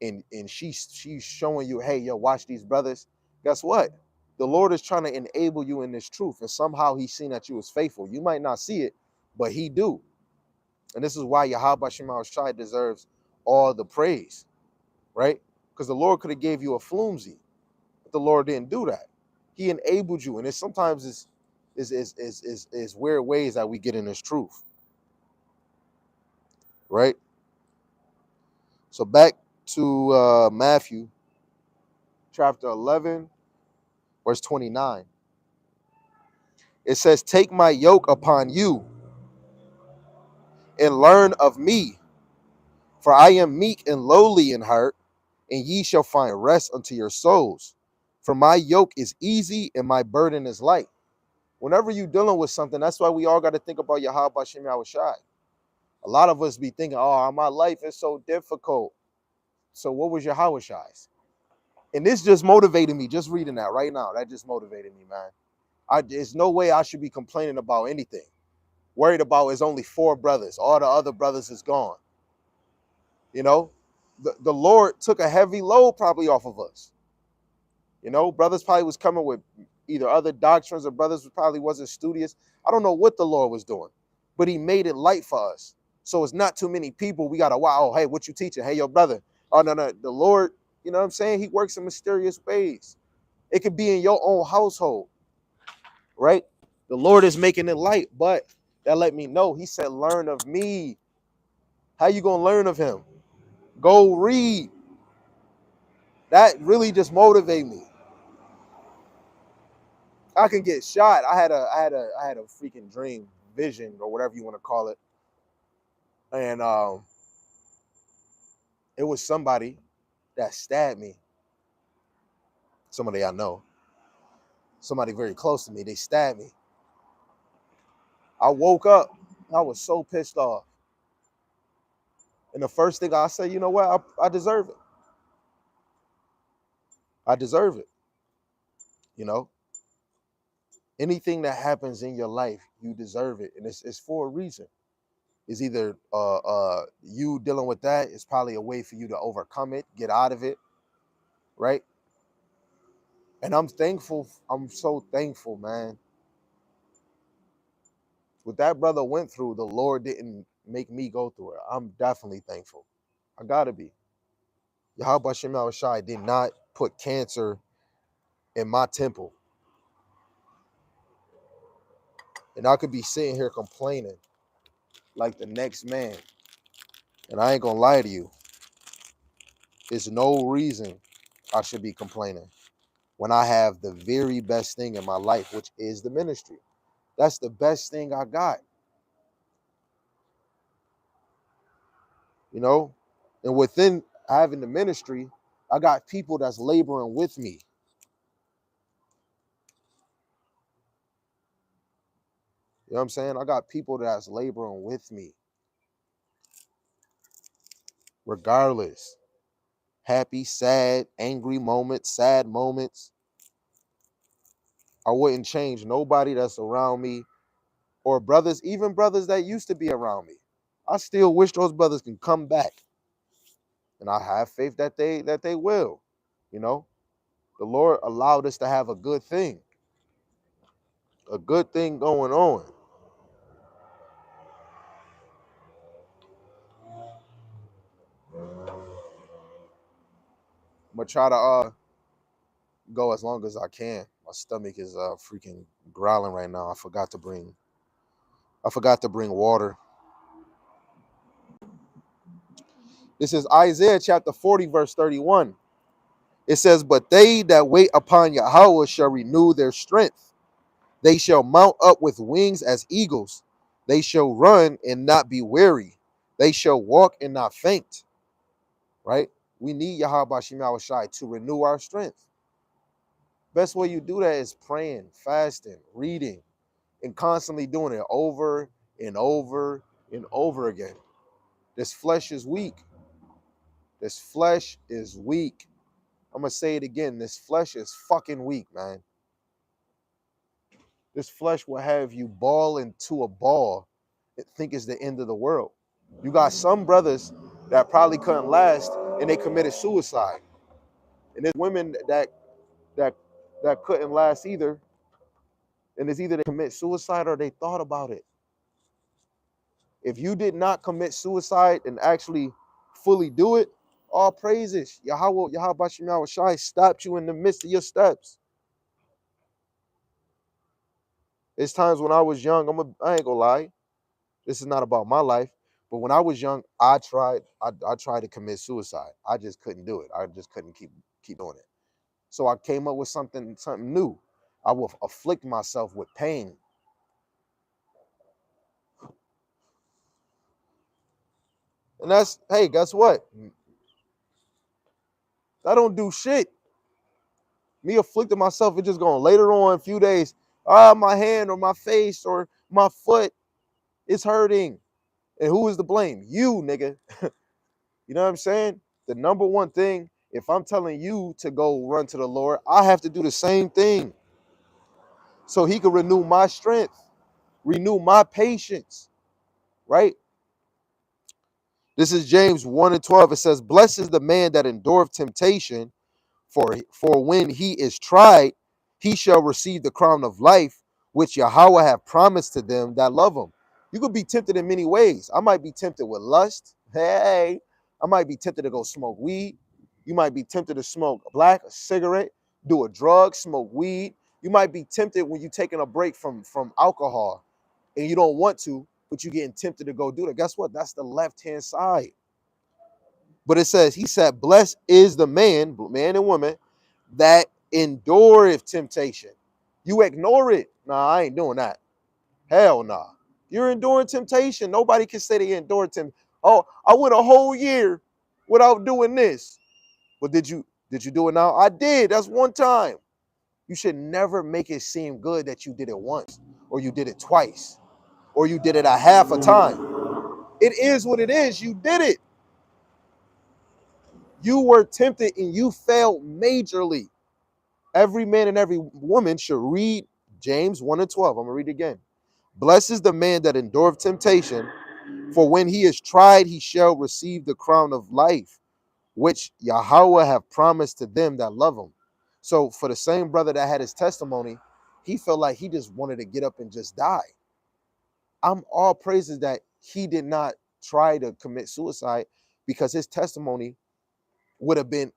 and she's showing you, hey, yo, watch these brothers. Guess what? The Lord is trying to enable you in this truth, and somehow He's seen that you was faithful. You might not see it, but He do. And this is why Yahweh Shema Shai deserves all the praise, right? Because the Lord could have gave you a flimsy, but the Lord didn't do that. He enabled you, and it's sometimes is weird ways that we get in this truth, right? So back to Matthew chapter 11, verse 29. It says, take my yoke upon you and learn of me, for I am meek and lowly in heart, and ye shall find rest unto your souls. For my yoke is easy and my burden is light. Whenever you're dealing with something, that's why we all got to think about Yahweh Shem Yahushai. A lot of us be thinking, oh, my life is so difficult. So what was Yahushai's? And this just motivated me, just reading that right now. That just motivated me, man. There's no way I should be complaining about anything. Worried about is only 4 brothers. All the other brothers is gone. You know, the Lord took a heavy load probably off of us. You know, brothers probably was coming with either other doctrines, or brothers probably wasn't studious. I don't know what the Lord was doing, but He made it light for us. So it's not too many people. We got to, wow, hey, what you teaching? Hey, yo, brother. Oh, no. The Lord, you know what I'm saying? He works in mysterious ways. It could be in your own household, right? The Lord is making it light, but that let me know. He said, learn of me. How you going to learn of Him? Go read. That really just motivated me. I can get shot. I had a freaking dream, vision, or whatever you want to call it. And it was somebody that stabbed me. Somebody I know. Somebody very close to me. They stabbed me. I woke up. I was so pissed off. And the first thing I said, you know what? I deserve it. I deserve it. You know? Anything that happens in your life, you deserve it. And it's for a reason. It's either you dealing with that. It's probably a way for you to overcome it, get out of it, right? And I'm thankful. I'm so thankful, man. What that brother went through, the Lord didn't make me go through it. I'm definitely thankful. I gotta be. Yahweh Shem Shai did not put cancer in my temple. And I could be sitting here complaining like the next man. And I ain't gonna lie to you. There's no reason I should be complaining when I have the very best thing in my life, which is the ministry. That's the best thing I got. You know? And within having the ministry, I got people that's laboring with me. You know what I'm saying? I got people that's laboring with me. Regardless. Happy, sad, angry moments, sad moments. I wouldn't change nobody that's around me, or brothers, even brothers that used to be around me. I still wish those brothers can come back. And I have faith that they will. You know? The Lord allowed us to have a good thing going on. I'm gonna try to go as long as I can. My stomach is freaking growling right now. I forgot to bring water. This is Isaiah chapter 40, verse 31. It says, but they that wait upon Yahweh shall renew their strength. They shall mount up with wings as eagles. They shall run and not be weary. They shall walk and not faint. Right? We need Yahweh Shem Shai to renew our strength. Best way you do that is praying, fasting, reading, and constantly doing it over and over and over again. This flesh is weak. This flesh is weak. I'm gonna say it again. This flesh is fucking weak, man. This flesh will have you ball into a ball and think it's the end of the world. You got some brothers that probably couldn't last and they committed suicide. And there's women that that couldn't last either. And it's either they commit suicide or they thought about it. If you did not commit suicide and actually fully do it, all praises. Yahweh Shai stopped you in the midst of your steps. There's times when I was young, I ain't gonna lie. This is not about my life. But when I was young, I tried to commit suicide. I just couldn't do it. I just couldn't keep doing it. So I came up with something new. I will afflict myself with pain. And that's, hey, guess what? I don't do shit. Me afflicting myself, it's just going later on, a few days, my hand or my face or my foot is hurting. And who is to blame? You, nigga. You know what I'm saying? The number one thing, if I'm telling you to go run to the Lord, I have to do the same thing. So he can renew my strength, renew my patience, right? This is James 1 and 12. It says, blessed is the man that endureth temptation, for when he is tried, he shall receive the crown of life, which Yahweh have promised to them that love him. You could be tempted in many ways. I might be tempted with lust. Hey, I might be tempted to go smoke weed. You might be tempted to smoke a cigarette, do a drug, smoke weed. You might be tempted when you're taking a break from alcohol and you don't want to, but you're getting tempted to go do that. Guess what? That's the left-hand side. But it says, he said, blessed is the man and woman, that endureth temptation. You ignore it. Nah, I ain't doing that. Hell nah. You're enduring temptation. Nobody can say they endured temptation. Oh, I went a whole year without doing this. But did you do it now? I did. That's one time. You should never make it seem good that you did it once, or you did it twice, or you did it a half a time. It is what it is. You did it. You were tempted and you failed majorly. Every man and every woman should read James 1 and 12. I'm going to read it again. Blessed is the man that endureth temptation, for when he is tried, he shall receive the crown of life, which Yahweh have promised to them that love him. So for the same brother that had his testimony, he felt like he just wanted to get up and just die. I'm all praises that he did not try to commit suicide, because his testimony would have been,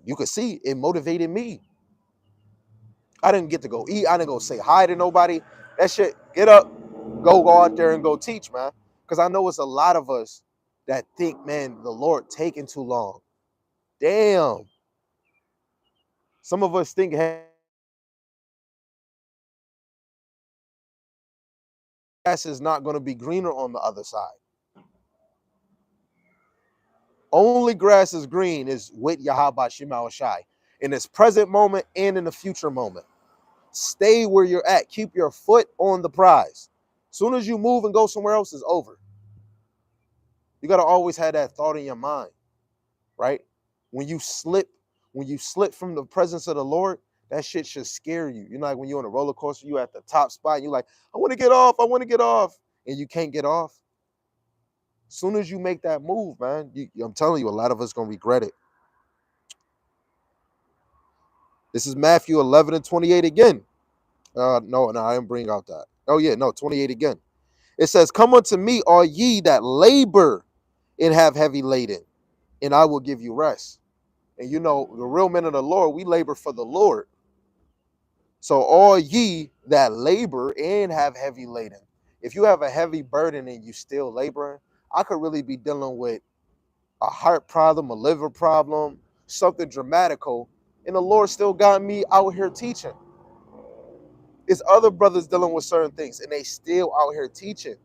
you could see, it motivated me. I didn't get to go eat. I didn't go say hi to nobody. That shit, get up, go out there and go teach, man. Because I know it's a lot of us that think, man, the Lord taking too long. Damn. Some of us think grass is not going to be greener on the other side. Only grass is green is with Yahweh Shema Shai in this present moment and in the future moment. Stay where you're at. Keep your foot on the prize. Soon as you move and go somewhere else, it's over. You got to always have that thought in your mind, right? When you slip from the presence of the Lord, that shit should scare you. You know, like when you're on a roller coaster, you at the top spot, and you're like, I want to get off, and you can't get off. Soon as you make that move, man, I'm telling you, a lot of us gonna regret it. This is Matthew 11 and 28 again. No, I didn't bring out that. Oh yeah, no, 28 again. It says, come unto me, all ye that labor and have heavy laden, and I will give you rest. And you know, the real men of the Lord, we labor for the Lord. So all ye that labor and have heavy laden. If you have a heavy burden and you still laboring, I could really be dealing with a heart problem, a liver problem, something dramatical, and the Lord still got me out here teaching. It's other brothers dealing with certain things, and they still out here teaching.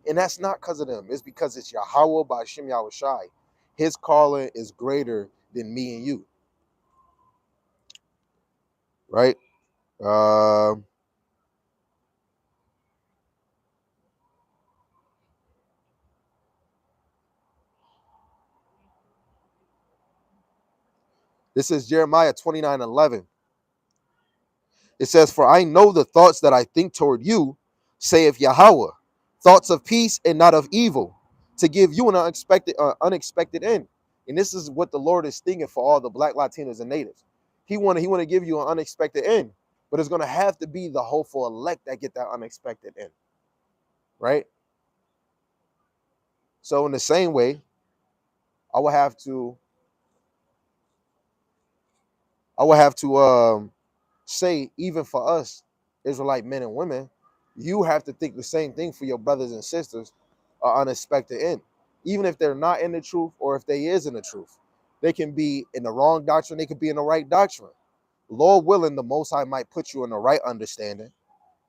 And that's not because of them. It's because it's Yahweh by Shem Yahushai. His calling is greater than me and you. right? Um, this is Jeremiah 29:11. It says, "For I know the thoughts that I think toward you, saith Yahweh, thoughts of peace and not of evil, to give you an unexpected end." And this is what the Lord is thinking for all the Black, Latinos, and Natives. He want to give you an unexpected end, but it's going to have to be the hopeful elect that get that unexpected end, right? So in the same way, I will have to, I will have to say, even for us, Israelite men and women, you have to think the same thing for your brothers and sisters, unexpected end. Even if they're not in the truth or if they is in the truth. They can be in the wrong doctrine, they could be in the right doctrine. Lord willing, the Most High might put you in the right understanding,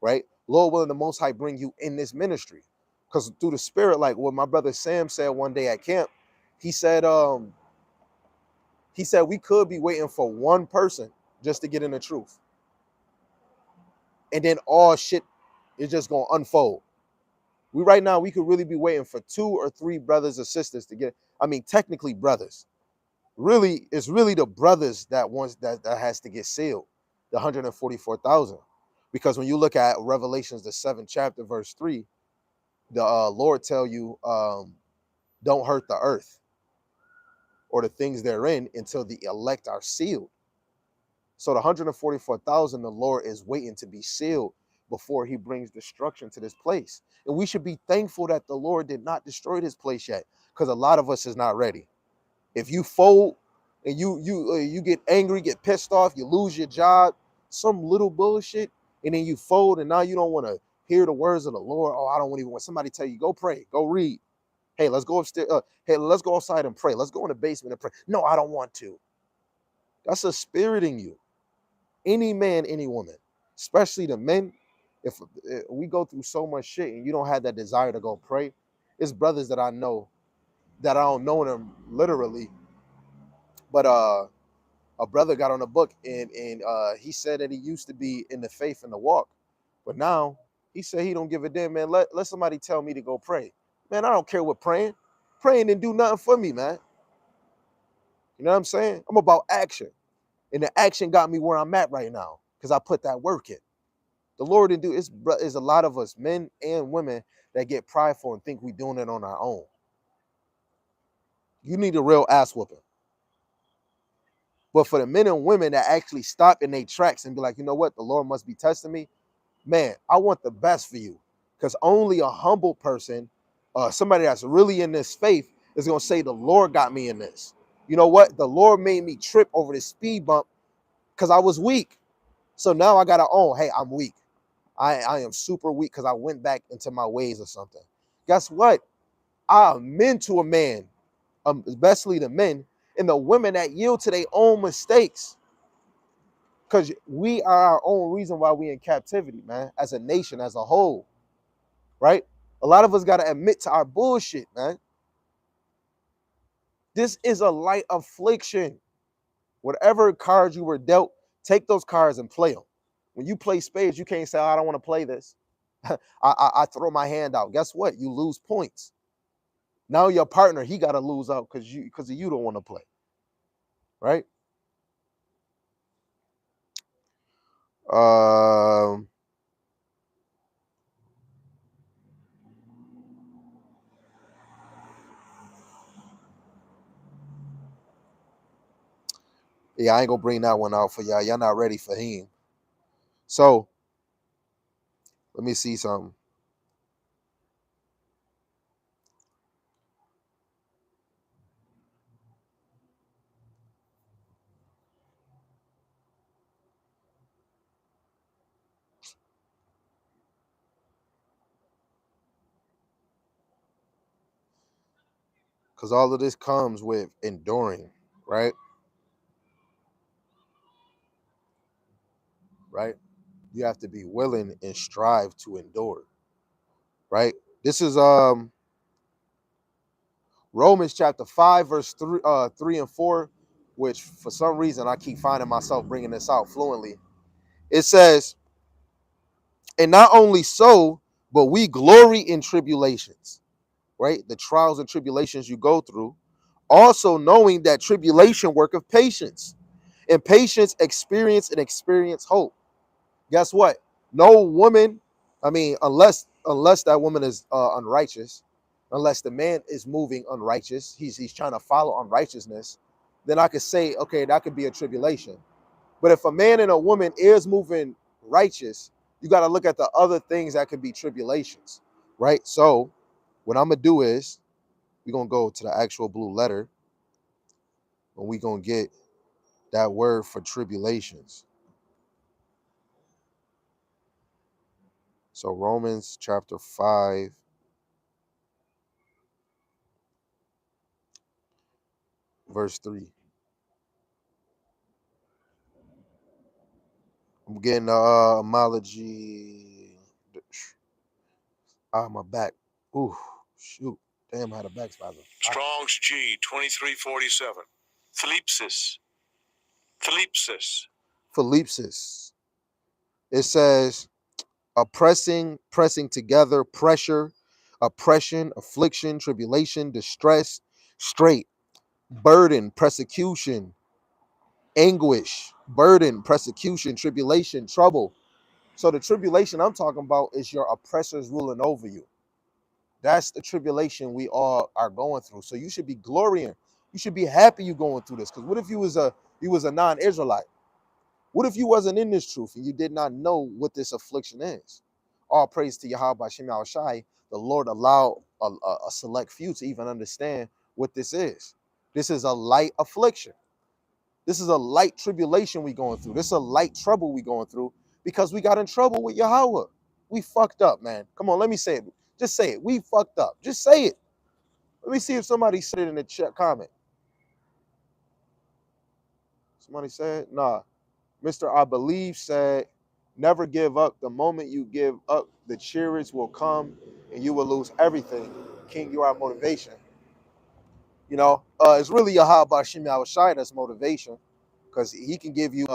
right? Lord willing, the Most High bring you in this ministry. Because through the Spirit, like what my brother Sam said one day at camp, he said, we could be waiting for one person just to get in the truth. And then all shit is just gonna unfold. Right now, we could really be waiting for 2 or 3 brothers or sisters to get. I mean, technically brothers. Really, it's really the brothers that has to get sealed, the 144,000. Because when you look at Revelations, the 7th chapter, verse 3, the Lord tell you, don't hurt the earth or the things therein until the elect are sealed. So the 144,000, the Lord is waiting to be sealed before he brings destruction to this place. And we should be thankful that the Lord did not destroy this place yet, because a lot of us is not ready. If you fold and you get angry, get pissed off, you lose your job, some little bullshit, and then you fold and now you don't want to hear the words of the Lord. Oh, I don't even want somebody to tell you, go pray, go read. Hey, let's go upstairs. Hey, let's go outside and pray. Let's go in the basement and pray. No, I don't want to. That's a spirit in you. Any man, any woman, especially the men, if we go through so much shit and you don't have that desire to go pray, it's brothers that I know that I don't know them literally, but a brother got on a book and he said that he used to be in the faith and the walk, but now he said he don't give a damn, man. Let somebody tell me to go pray, man. I don't care what praying didn't do nothing for me, man. You know what I'm saying? I'm about action, and the action got me where I'm at right now because I put that work in. The Lord didn't do is a lot of us, men and women, that get prideful and think we doing it on our own. You need a real ass whooping. But for the men and women that actually stop in their tracks and be like, you know what, the Lord must be testing me, man, I want the best for you. Because only a humble person, somebody that's really in this faith, is going to say, the Lord got me in this. You know what? The Lord made me trip over this speed bump because I was weak. So now I got to own, hey, I'm weak. I am super weak because I went back into my ways or something. Guess what? I'm men to a man, especially the men and the women that yield to their own mistakes. Because we are our own reason why we in captivity, man, as a nation, as a whole, right? A lot of us got to admit to our bullshit, man. This is a light affliction. Whatever cards you were dealt, take those cards and play them. When you play spades, you can't say, oh, I don't want to play this. I throw my hand out. Guess what? You lose points. Now your partner, he got to lose out because you don't want to play, right? Um, yeah, I ain't gonna bring that one out for y'all. Y'all not ready for him. So let me see something. Because all of this comes with enduring, right? Right? You have to be willing and strive to endure, right? This is Romans chapter 5, verse 3 and 4, which for some reason I keep finding myself bringing this out fluently. It says, and not only so, but we glory in tribulations, right? The trials and tribulations you go through, also knowing that tribulation worketh patience, and patience experience hope. Guess what? No woman, I mean, unless that woman is unrighteous, unless the man is moving unrighteous, he's trying to follow unrighteousness, then I could say, okay, that could be a tribulation. But if a man and a woman is moving righteous, you got to look at the other things that could be tribulations, right? So what I'm gonna do is we're gonna go to the actual blue letter, and we're gonna get that word for tribulations. So Romans chapter 5, verse 3. I'm getting homology. Ah, my back. Ooh, shoot. Damn, I had a back spasm. Strong's G 2347. Thlipsis. Thlipsis. Philipsis. It says oppressing, pressing together, pressure, oppression, affliction, tribulation, distress, strait, burden, persecution, anguish, burden, persecution, tribulation, trouble. So the tribulation I'm talking about is your oppressors ruling over you. That's the tribulation we all are going through. So you should be glorying. You should be happy you going through this. Because what if you was a non-Israelite? What if you wasn't in this truth and you did not know what this affliction is? All praise to Yahweh Shem Shai. The Lord allowed a select few to even understand what this is. This is a light affliction. This is a light tribulation we going through. This is a light trouble we going through because we got in trouble with Yahweh. We fucked up, man. Come on, let me say it. Just say it. We fucked up. Just say it. Let me see if somebody said it in the chat comment. Somebody said, nah. Mr. I believe said, never give up. The moment you give up, the chariots will come and you will lose everything. King, you are motivation. It's really Yahweh Shem Shai that's motivation because he can give you,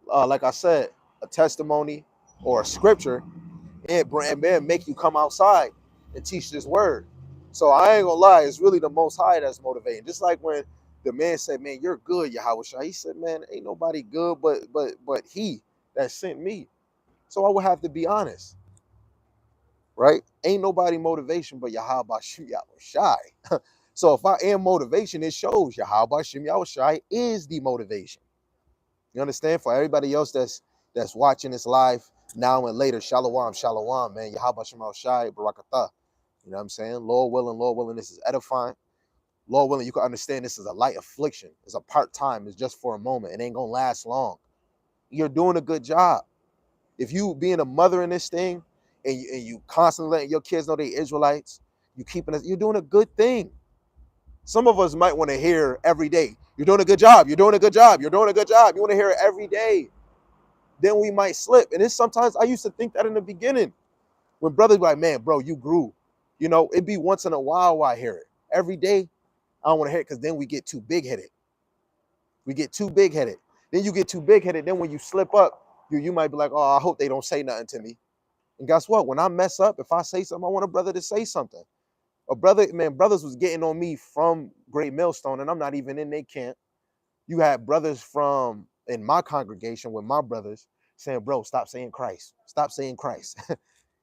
like I said, a testimony or a scripture and man make you come outside and teach this word. So I ain't gonna lie, it's really the Most High that's motivating. Just like when the man said, "Man, you're good, Yahweh Shai." He said, "Man, ain't nobody good but He that sent me." So I would have to be honest, right? Ain't nobody motivation but Yahweh Shem Shai. So if I am motivation, it shows Yahweh Shem Shai is the motivation. You understand? For everybody else that's watching this live now and later, shalom, shalom, man. Yahweh Shem Shai, barakatah. You know what I'm saying? Lord willing, this is edifying. Lord willing, you can understand this is a light affliction. It's a part-time. It's just for a moment. It ain't gonna last long. You're doing a good job. If you being a mother in this thing and you constantly letting your kids know they Israelites, you're doing a good thing. Some of us might want to hear every day, you're doing a good job, you're doing a good job, you're doing a good job. You want to hear it every day. Then we might slip. And it's sometimes I used to think that in the beginning. When brothers be like, man, bro, you grew. It'd be once in a while I hear it. Every day, I don't want to hear it because then we get too big-headed. We get too big-headed. Then you get too big-headed. Then when you slip up, you might be like, oh, I hope they don't say nothing to me. And guess what? When I mess up, if I say something, I want a brother to say something. Brothers was getting on me from Great Millstone, and I'm not even in their camp. You had brothers from in my congregation with my brothers saying, bro, stop saying Christ. Stop saying Christ.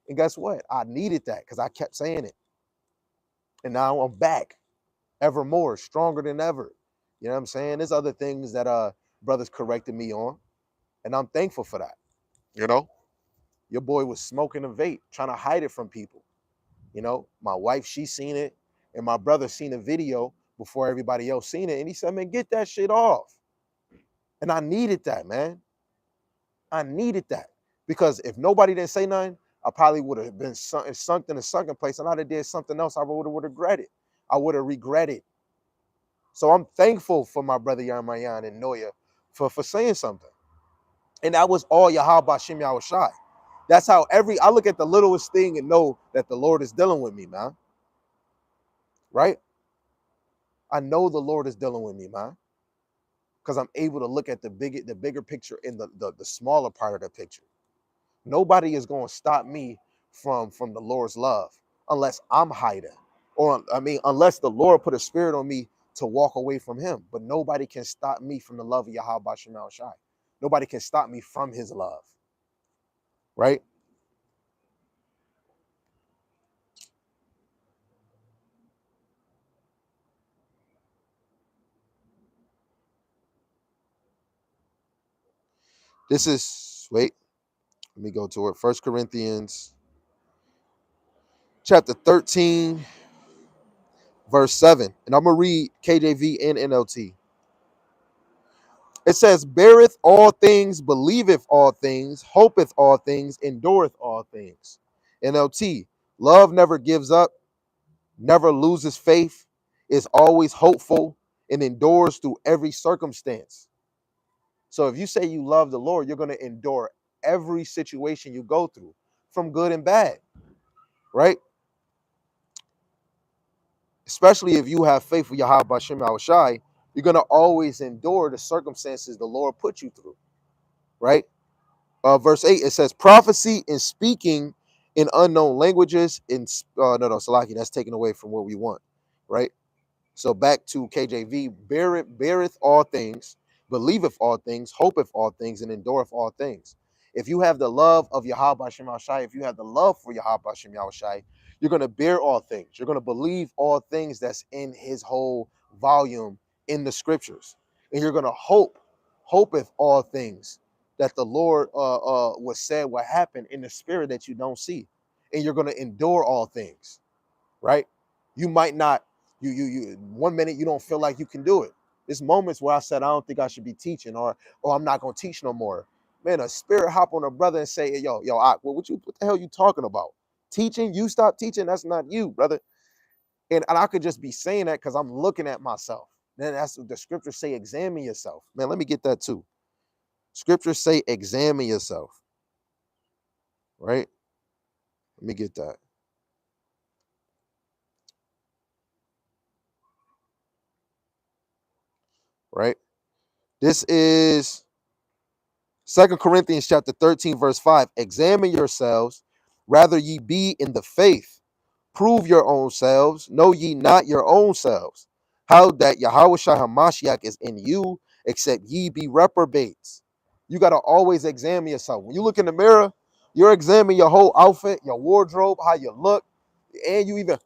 And guess what? I needed that because I kept saying it. And now I'm back ever more, stronger than ever. You know what I'm saying? There's other things that brothers corrected me on. And I'm thankful for that. Your boy was smoking a vape, trying to hide it from people. My wife, she seen it, and my brother seen a video before everybody else seen it. And he said, man, get that shit off. And I needed that, man. I needed that. Because if nobody didn't say nothing, I probably would have been sunk in a sunken place, and I'd have did something else I would have regretted. I would have regretted. So I'm thankful for my brother Yarmayan and Noya for saying something. And that was all Yahweh Shem Shai. That's how I look at the littlest thing and know that the Lord is dealing with me, man. Right? I know the Lord is dealing with me, man. because I'm able to look at the bigger picture in the smaller part of the picture. Nobody is going to stop me from the Lord's love unless I'm hiding, or I mean, unless the Lord put a spirit on me to walk away from Him. But nobody can stop me from the love of Yahweh Shemal Shai. Nobody can stop me from His love, right? This is wait. Let me go to it. 1 Corinthians chapter 13, verse 7. And I'm going to read KJV and NLT. It says, beareth all things, believeth all things, hopeth all things, endureth all things. NLT, love never gives up, never loses faith, is always hopeful, and endures through every circumstance. So if you say you love the Lord, you're going to endure every situation you go through, from good and bad, right? Especially if you have faith with Yahweh Bashem Shai, you're going to always endure the circumstances the Lord put you through, right? Verse 8, it says, prophecy and speaking in unknown languages. No, Salaki, that's taken away from what we want, right? So back to KJV, beareth all things, believeth all things, hopeth all things, and endureth all things. If you have the love of Yahweh Shem Shai, if you have the love for Yahweh Shem Shai, you're going to bear all things. You're going to believe all things that's in his whole volume in the scriptures. And you're going to hopeth all things that the Lord was said will happen in the spirit that you don't see. And you're going to endure all things, right? You might not, you 1 minute you don't feel like you can do it. There's moments where I said I don't think I should be teaching, or I'm not gonna teach no more. Man, a spirit hop on a brother and say, hey, what the hell you talking about? Teaching? You stop teaching, that's not you, brother. And I could just be saying that because I'm looking at myself. Then that's what the scriptures say, examine yourself. Man, let me get that too. Scriptures say examine yourself, right? Let me get that. Right? This is 2 Corinthians chapter 13, verse 5. Examine yourselves, rather ye be in the faith. Prove your own selves. Know ye not your own selves, how that Yahweh Shai HaMashiach is in you, except ye be reprobates. You got to always examine yourself. When you look in the mirror, you're examining your whole outfit, your wardrobe, how you look, and you even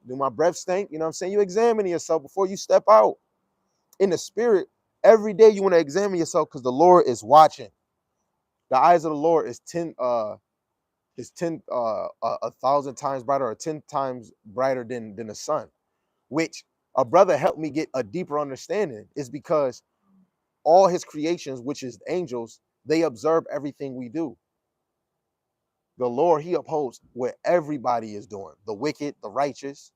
do my breath stink? You know what I'm saying? You examine yourself before you step out. In the spirit, every day you want to examine yourself because the Lord is watching. The eyes of the Lord is 10 1,000 times brighter, or 10 times brighter than the sun, which a brother helped me get a deeper understanding, is because all his creations, which is angels, they observe everything we do. The Lord, he upholds what everybody is doing, the wicked, the righteous,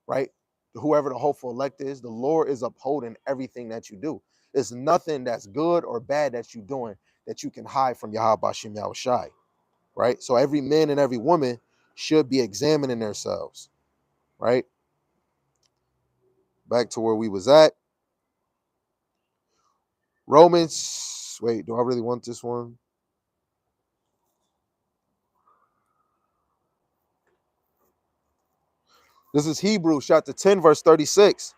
right? Whoever the hopeful elect is, the Lord is upholding everything that you do. There's nothing that's good or bad that you're doing that you can hide from Yahweh Bashem Yahushai. Right? So every man and every woman should be examining themselves, right? Back to where we was at. Romans, wait, do I really want this one? This is Hebrews chapter 10, verse 36.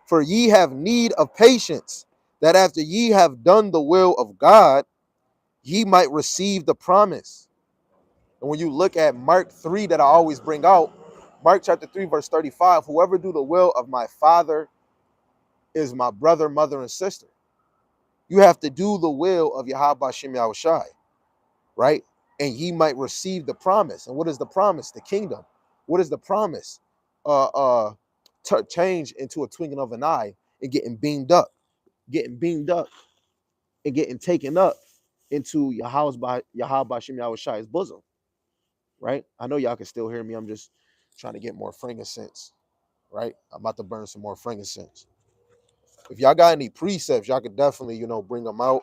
For ye have need of patience, that after ye have done the will of God, ye might receive the promise. And when you look at Mark 3 that I always bring out, Mark chapter 3, verse 35, whoever do the will of my Father is my brother, mother, and sister. You have to do the will of Yahweh Shem Yahushai, right? And ye might receive the promise. And what is the promise? The kingdom. What is the promise? Uh, uh, Change into a twinkling of an eye and getting beamed up, and getting taken up into Yahweh Shem Yahushai's bosom, right? I know y'all can still hear me. I'm just trying to get more frankincense, right? I'm about to burn some more frankincense. If y'all got any precepts, y'all could definitely, bring them out.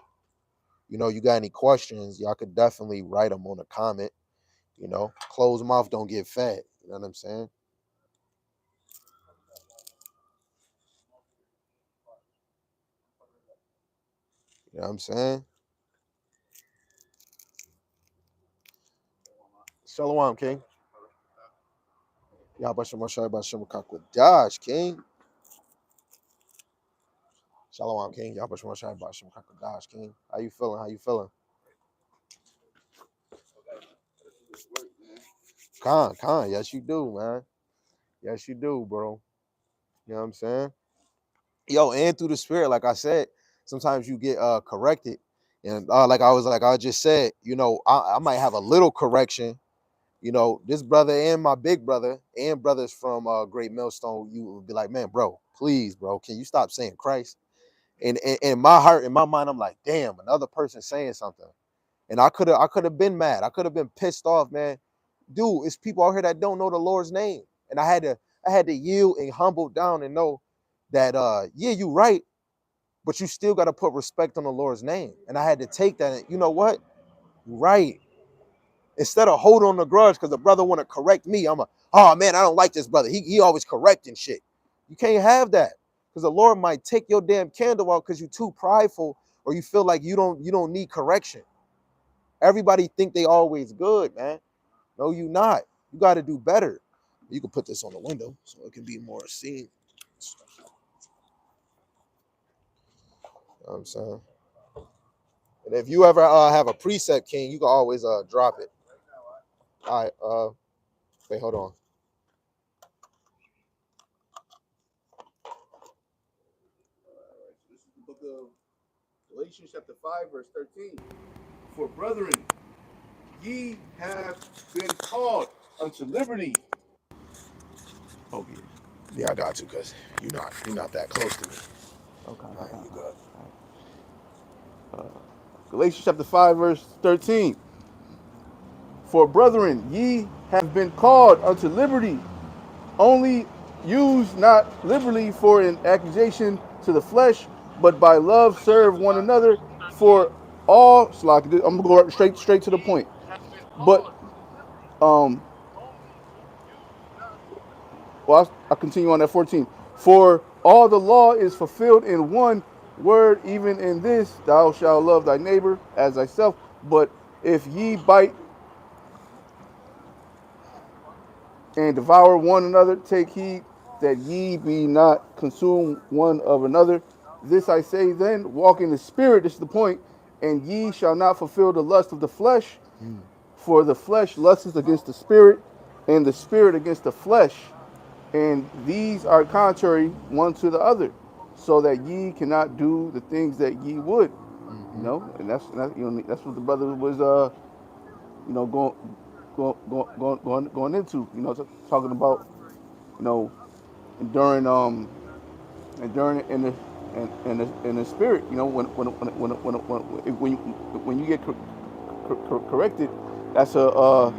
You got any questions, y'all could definitely write them on a comment. Closed mouth don't get fed. You know what I'm saying? You know what I'm saying? Shalom, King. Yabashim Mashai Bashim Kakwadash, King. Shalom, King. Yabashim Mashai Bashim Kakwadash, King. How you feeling? How you feeling? Khan. Yes, you do, man. Yes, you do, bro. You know what I'm saying? Yo, and through the spirit, like I said, sometimes you get corrected. And like I just said, you know, I might have a little correction. You know, this brother and my big brother and brothers from Great Millstone, you would be like, man, bro, please, bro, can you stop saying Christ? And in my heart, in my mind, I'm like, damn, another person saying something. And I could have been mad. I could have been pissed off, man. Dude, it's people out here that don't know the Lord's name. And I had to yield and humble down and know that yeah, you right, but you still got to put respect on the Lord's name. And I had to take that and you know what? You right. Instead of hold on the grudge because the brother want to correct me, oh man, I don't like this brother. He always correcting shit. You can't have that because the Lord might take your damn candle out because you're too prideful or you feel like you don't need correction. Everybody think they always good, man. No, you not. You got to do better. You can put this on the window so it can be more seen. You know what I'm saying? And if you ever have a precept, King, you can always drop it. All right. Wait, hold on. This is the book of Galatians, chapter 5, verse 13. For brethren, ye have been called unto liberty. Oh, yeah. Yeah, I got you because you're not that close to me. Okay. All right, you good. Galatians chapter 5, verse 13. For brethren, ye have been called unto liberty. Only use not liberty for an accusation to the flesh, but by love serve one another. For all, I'm gonna go straight to the point. But um, well, I'll continue on at 14. For all the law is fulfilled in one word, even in this, thou shalt love thy neighbor as thyself. But if ye bite and devour one another, take heed that ye be not consumed one of another. This I say then, walk in the spirit, this is the point, and ye shall not fulfill the lust of the flesh, for the flesh lusteth against the spirit, and the spirit against the flesh, and these are contrary one to the other, so that ye cannot do the things that ye would. You Mm-hmm. know, and that's what the brother was going going into. Talking about enduring enduring in the spirit. When you get corrected, that's a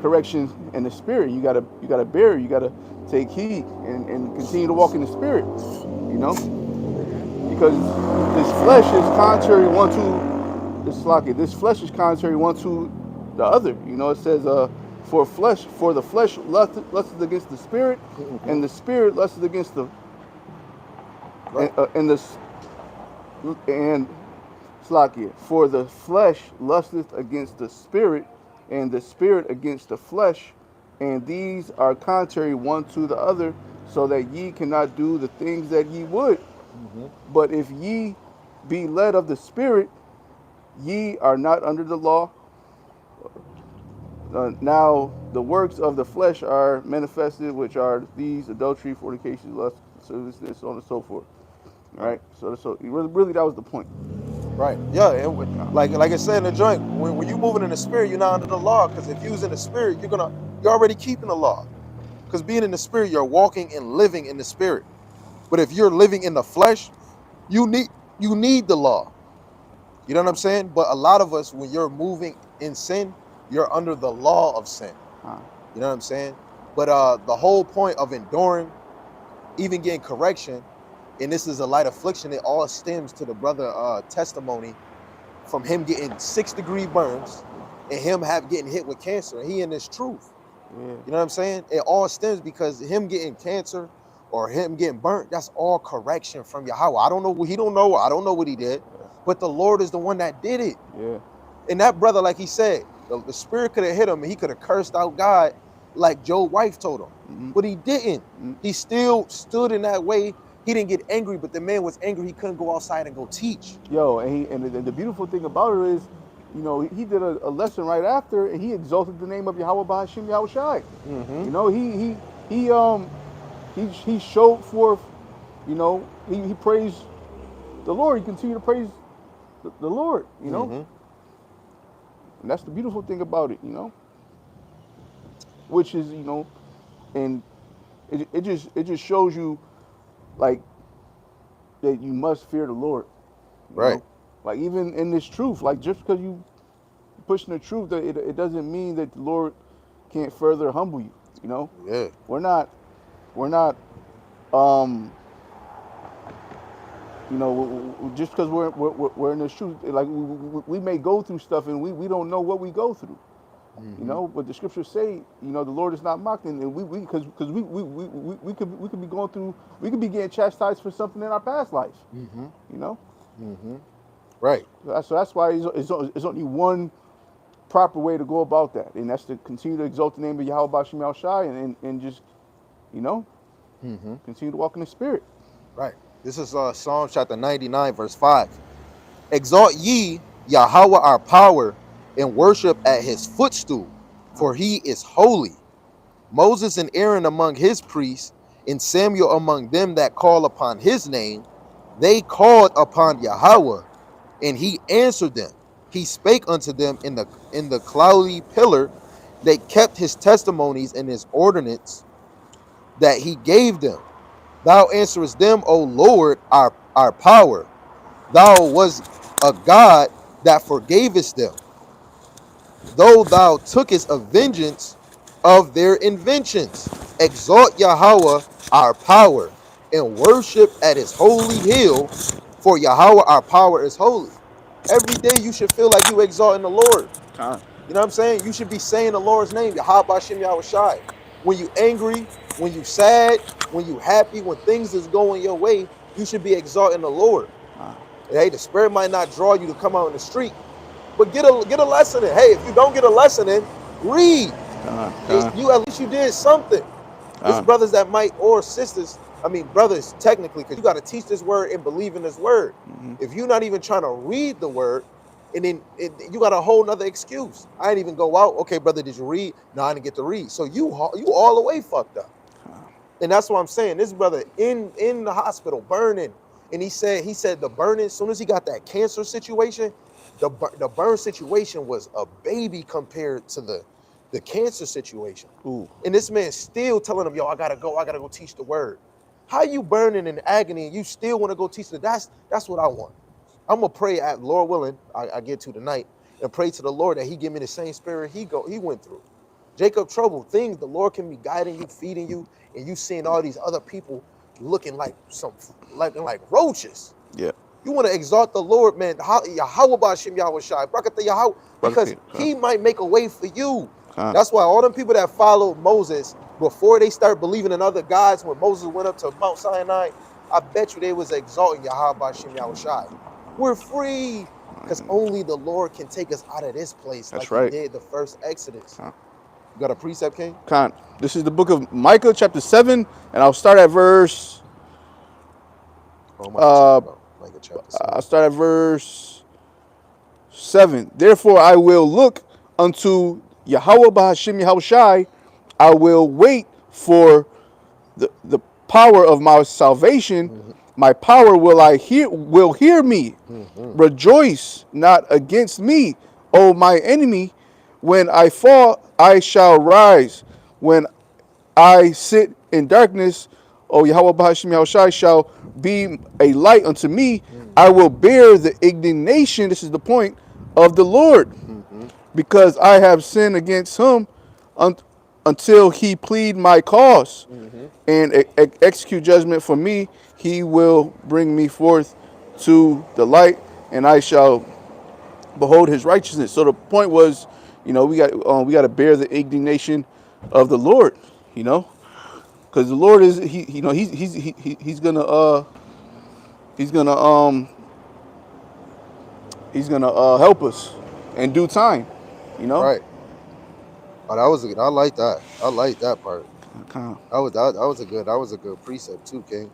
correction in the spirit. You gotta bear. You gotta take heed and continue to walk in the spirit. Because this flesh is contrary one to this flesh is contrary one to the other. It says for the flesh lusteth against the spirit, Mm-hmm. and the spirit lusteth against the Right. and the and Slakia, for the flesh lusteth against the spirit, and the spirit against the flesh, and these are contrary one to the other, so that ye cannot do the things that ye would. Mm-hmm. But if ye be led of the spirit, ye are not under the law. Now the works of the flesh are manifested, which are these: adultery, fornication, lust, service, so on and so forth. All Right. right. So really, that was the point. Right. Yeah. Like I said in the joint, when you moving in the spirit, you're not under the law. Because if you was in the spirit, you're already keeping the law. Because being in the spirit, you're walking and living in the spirit. But if you're living in the flesh, you need you need the law. You know what I'm saying? But a lot of us, when you're moving in sin, you're under the law of sin. You know what I'm saying? But the whole point of enduring, even getting correction, and this is a light affliction, it all stems to the brother testimony from him getting 6-degree burns and him getting hit with cancer. And he in this truth. Yeah. You know what I'm saying? It all stems because him getting cancer or him getting burnt, that's all correction from Yahweh. I don't know what he don't know. I don't know what he did. but the Lord is the one that did it. Yeah. And that brother, like he said, the spirit could have hit him and he could have cursed out God like Job's wife told him. Mm-hmm. But he didn't. Mm-hmm. He still stood in that way. He didn't get angry, but the man was angry. He couldn't go outside and go teach. Yo, and the beautiful thing about it is, you know, he did a lesson right after, and he exalted the name of Yahweh Bahashim Yahweh Shai. Mm-hmm. You know, he showed forth, you know, he praised the Lord. He continued to praise the Lord, you know, Mm-hmm. and that's the beautiful thing about it, you know, which is, you know, and it just shows you like that you must fear the Lord, you Right. know, like even in this truth, like just because you pushing the truth, it doesn't mean that the Lord can't further humble you, you know. Yeah. We're not um you know, just because we're in this truth, like we may go through stuff and we don't know what we go through, you Mm-hmm. know. But the scriptures say, you know, the Lord is not mocked, and we because we could be going through, we could be getting chastised for something in our past life, Mm-hmm. you know. Mm-hmm. Right. So that's why it's only one proper way to go about that, and that's to continue to exalt the name of Yahweh Bashim Al Shai, and just, you know, Mm-hmm. continue to walk in the spirit. Right. This is Psalm chapter 99, verse 5. Exalt ye Yahweh our power and worship at his footstool, for he is holy. Moses and Aaron among his priests, and Samuel among them that call upon his name, they called upon Yahweh, and he answered them. He spake unto them in the cloudy pillar. They kept his testimonies and his ordinance that he gave them. Thou answerest them, O Lord, our power. Thou was a God that forgavest them, though thou tookest a vengeance of their inventions. Exalt Yahweh our power and worship at his holy hill, for Yahweh our power is holy. Every day you should feel like you exalting the Lord. Con, You know what I'm saying? You should be saying the Lord's name, Yahweh Bashem Yahweh Shai. When you angry, when you sad, when you happy, when things is going your way, you should be exalting the Lord. Hey, the spirit might not draw you to come out in the street, but get a lesson in. Hey, if you don't get a lesson in, read. con, con, You at least you did something. It's con, brothers that might, or sisters. I mean, brothers technically, because you got to teach this word and believe in this word. If you're not even trying to read the word, and then you got a whole nother excuse. I didn't even go out. Okay, brother, did you read? No, I didn't get to read. So you all the way fucked up. And that's what I'm saying. This brother in the hospital burning, and he said the burning. As soon as he got that cancer situation, the burn situation was a baby compared to the cancer situation. ooh, And this man still telling him, "Yo, I gotta go teach the word." How you burning in agony and you still want to go teach the? That's what I want. I'm gonna pray at Lord willing. I get to tonight and pray to the Lord that He give me the same spirit he went through. Jacob trouble things. The Lord can be guiding you, feeding you, and you seeing all these other people looking like like roaches. yeah, You want to exalt the Lord, man. Yahweh Bashim Yahweh Shai, Brakata Yahweh, because con, He might make a way for you. con, That's why all them people that followed Moses before they start believing in other gods, when Moses went up to Mount Sinai, I bet you they was exalting Yahweh Bashim Yahweh Shai. We're free because only the Lord can take us out of this place like that's He right. did the first Exodus. Con, You got a precept, King? con. This is the book of Micah, chapter 7, and I'll start at verse. Oh, I'm about to check Uh, it out. Micah chapter I'll 7. start at verse 7. Therefore, I will look unto Yahweh Bahashim Yahweh Shai. I will wait for the power of my salvation. Mm-hmm. My power will hear me. Mm-hmm. Rejoice not against me, O my enemy. When I fall, I shall rise. When I sit in darkness, O Yahweh Bahashim Yahushai shall be a light unto me. I Mm-hmm. will bear the indignation, this is the point, of the Lord, Mm-hmm. because I have sinned against him un- until he plead my cause Mm-hmm. and execute judgment for me. He will bring me forth to the light, and I shall behold his righteousness. So the point was, you know, we got to bear the indignation of the Lord, you know, because the Lord is you know, he's gonna He's gonna help us in due time. You know. Right. Oh, that was a good. I like that. I like that part. Kind That was a good precept too, King.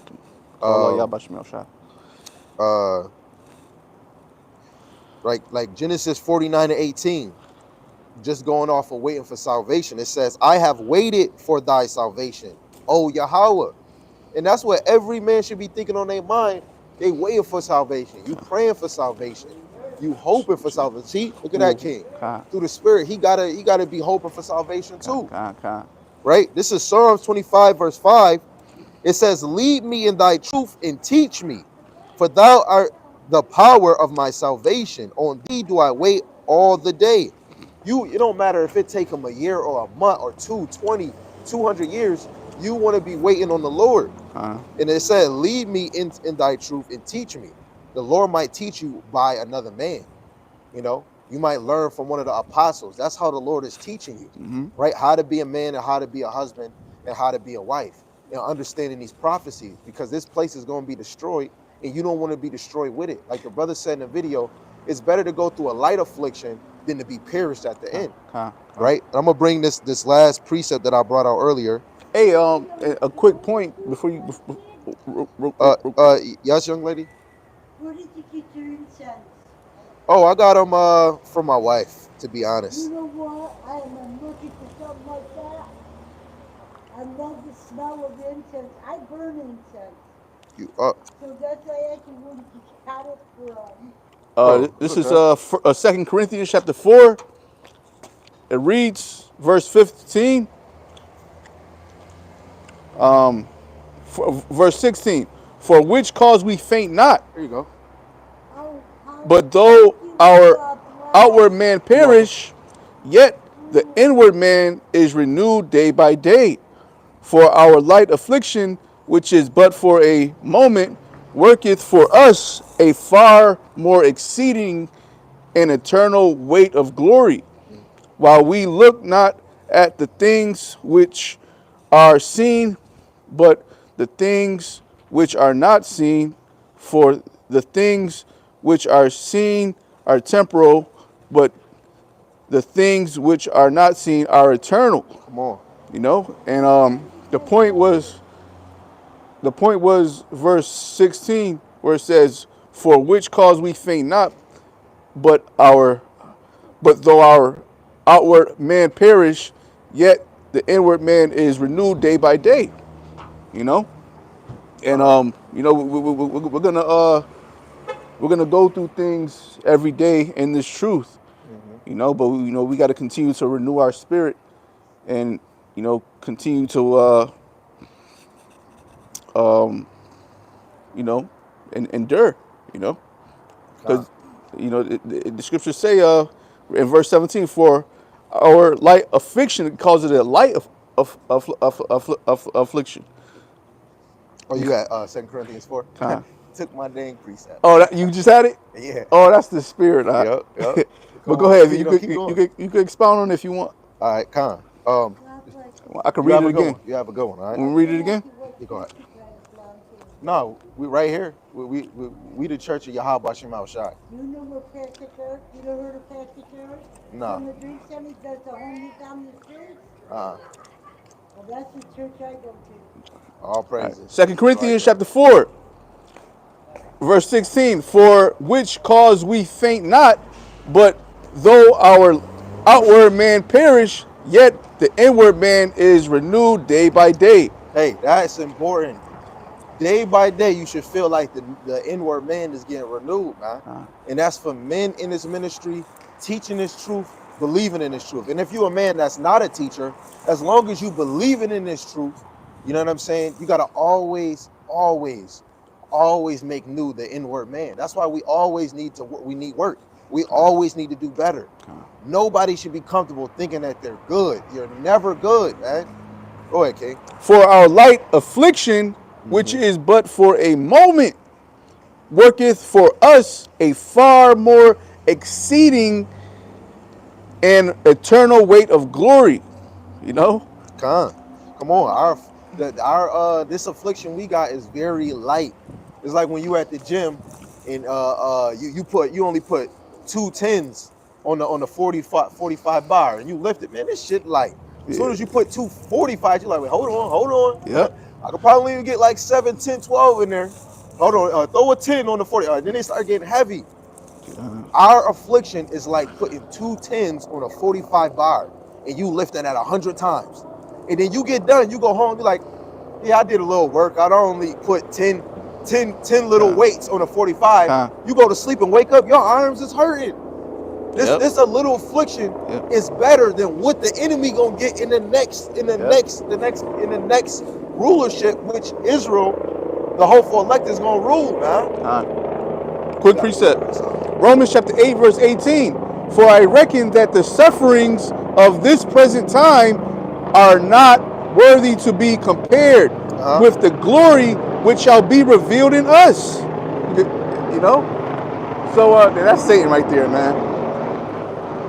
to Allah Um. Yabashim Shah. Uh. Like Genesis 49:18. Just going off of waiting for salvation. It says, "I have waited for thy salvation, O Yahweh." And that's what every man should be thinking on their mind. They waiting for salvation. You praying for salvation. You hoping for salvation. See, look at that Ooh, king. kind, Through the spirit, he gotta be hoping for salvation kind, too. kind, kind. Right? This is Psalms 25, verse 5. It says, "Lead me in thy truth and teach me, for thou art the power of my salvation. On thee do I wait all the day." It don't matter if it take him a year or a month or 200 years. You want to be waiting on the Lord. Uh, And it said, "Lead me in thy truth and teach me." The Lord might teach you by another man. You might learn from one of the apostles. That's how the Lord is teaching you, right? How to be a man and how to be a husband and how to be a wife, and understanding these prophecies, because this place is going to be destroyed and you don't want to be destroyed with it. Like the brother said in the video, it's better to go through a light affliction than to be perished at the kind, end, kind, kind. right? And I'm gonna bring this last precept that I brought out earlier. Hey, a quick point before you. Yes, young lady. Where did you get your incense? Oh, I got them from my wife, to be You honest. know what? I am looking for something like that. I love the smell of incense. I burn incense. You So that's why I asked you where did you got it from? This is Okay. 2 Corinthians chapter 4. It reads verse 15, verse 16. For which cause we faint not, There you go. Oh, but thank though you. our God outward bless. man You're welcome. perish, yet the Mm, inward man is renewed day by day. For our light affliction, which is but for a moment, worketh for us a far more exceeding and eternal weight of glory, Mm, while we look not at the things which are seen, but the things which are not seen. For the things which are seen are temporal, but the things which are not seen are eternal. come on. And I'm the so point was glad. the point was verse 16, where it says, "For which cause we faint not, but our but though our outward man perish, yet the inward man is renewed day by day." You know, and All right. we're gonna go through things every day in this truth. Hmm. But we got to continue to renew our spirit and continue to you know endure. You know, Con. because the scriptures say in verse 17, for our light affliction calls it a light of affliction. Oh, you at 2 Corinthians 4? Kind. Took my dang precept. Oh, you just had it. Yeah. Oh, that's the spirit. All Yep. Yep. right. Come But go on. ahead. Keep going. You could expound on it if you want. All right, Con. God bless you. I could You read have it a good again. one. You have a good one. All right. Want I me was to read going it to ask again? you what You go church ahead. you guys belong to. No, we right here. We the church of Yahweh Shema Shai. You know what Pastor Kirk? You ever heard of Pastor Kirk? Nah. From the Dream Center, he does the home youth on the streets? Uh. Well, that's the church I go to. All All right. praises. Second That's right Corinthians there. chapter 4, verse 16. For which cause we faint not, but though our outward man perish, yet the inward man is renewed day by day. Hey, that's important. Day by day, you should feel like the inward man is getting renewed, man. And that's for men in this ministry, teaching this truth, believing in this truth. And if you're a man that's not a teacher, as long as you believing in this truth, you know what I'm saying? You gotta always make new the inward man. That's why we always need to we need work. We always need to do better. Nobody should be comfortable thinking that they're good. You're never good, man. Go ahead, King. For our light affliction, which Hmm. is but for a moment, worketh for us a far more exceeding and eternal weight of glory. You know? Con, come on. Our this affliction we got is very light. It's like when you at the gym and you only put two tens on the 45 bar, and you lift it, man. This shit light. As soon Yeah. as you put 245, you're like, wait, hold on. Yep. I could probably even get like 7, 10, 12 in there. Hold on, throw a 10 on the 40. Then they start getting heavy. Our affliction is like putting two tens on a 45 bar, and you lift it at 100 times. And then you get done, you go home, be like, yeah, I did a little work. I only put 10 little weights on a 45. Huh. You go to sleep and wake up, your arms is hurting. Yep. This a little affliction Yep. is better than what the enemy gonna get in the next rulership, which Israel, the hopeful elect, is gonna rule, man. Quick precept. Romans chapter 8, verse 18. For I reckon that the sufferings of this present time are not worthy to be compared with the glory which shall be revealed in us. You know? So that's Satan right there, man.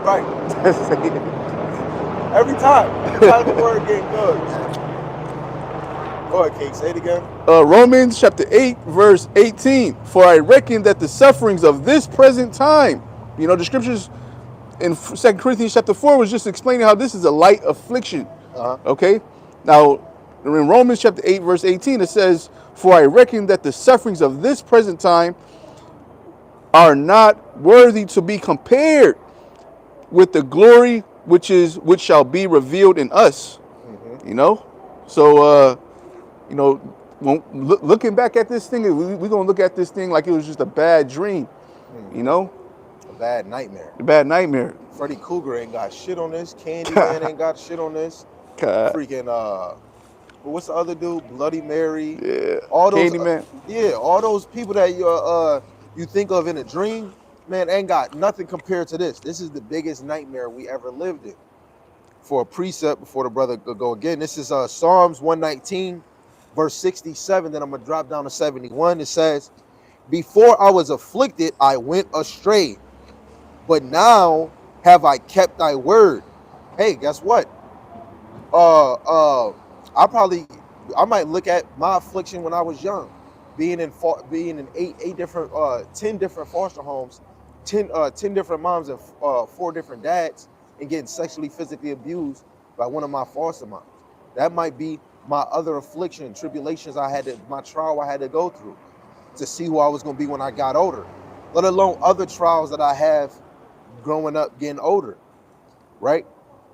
Right. That's Satan. Every time the word getting good, man. Go ahead, King. Say it again. Romans chapter 8, verse 18. For I reckon that the sufferings of this present time, you know, the scriptures in 2 Corinthians chapter 4 was just explaining how this is a light affliction. Okay? Now, in Romans chapter 8, verse 18, it says, for I reckon that the sufferings of this present time are not worthy to be compared with the glory which shall be revealed in us. You know? So you know, looking back at this thing, we're gonna look at this thing like it was just a bad dream. You know? A bad nightmare. A bad nightmare. Freddy Krueger ain't got shit on this. Candyman ain't got shit on this. Freaking what's the other dude? Bloody Mary. Yeah. All those Candyman. all those people that you think of in a dream, man, ain't got nothing compared to this. This is the biggest nightmare we ever lived in. For a precept before the brother could go again. This is Psalms 119, verse 67. Then I'm gonna drop down to 71. It says, before I was afflicted, I went astray, but now have I kept thy word. Hey, guess what? I might look at my affliction when I was young, being in eight different 10 different foster homes, 10 different moms and 4 different dads, and getting sexually physically abused by one of my foster moms. That might be my other affliction, tribulations my trial I had to go through to see who I was going to be when I got older, let alone other trials that I have growing up, getting older, right?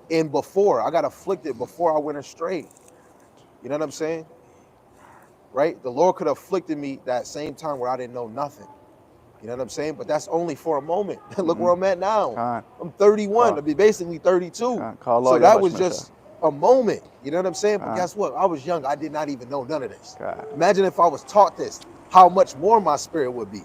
And before, I got afflicted before I went astray. You know what I'm saying? Right? The Lord could have afflicted me that same time where I didn't know nothing. You know what I'm saying? But that's only for a moment. Look where I'm at now. I'm 31. I'll be basically 32. So that was just a moment. You know what I'm saying? But guess what? I was young. I did not even know none of this. Imagine if I was taught this, how much more my spirit would be.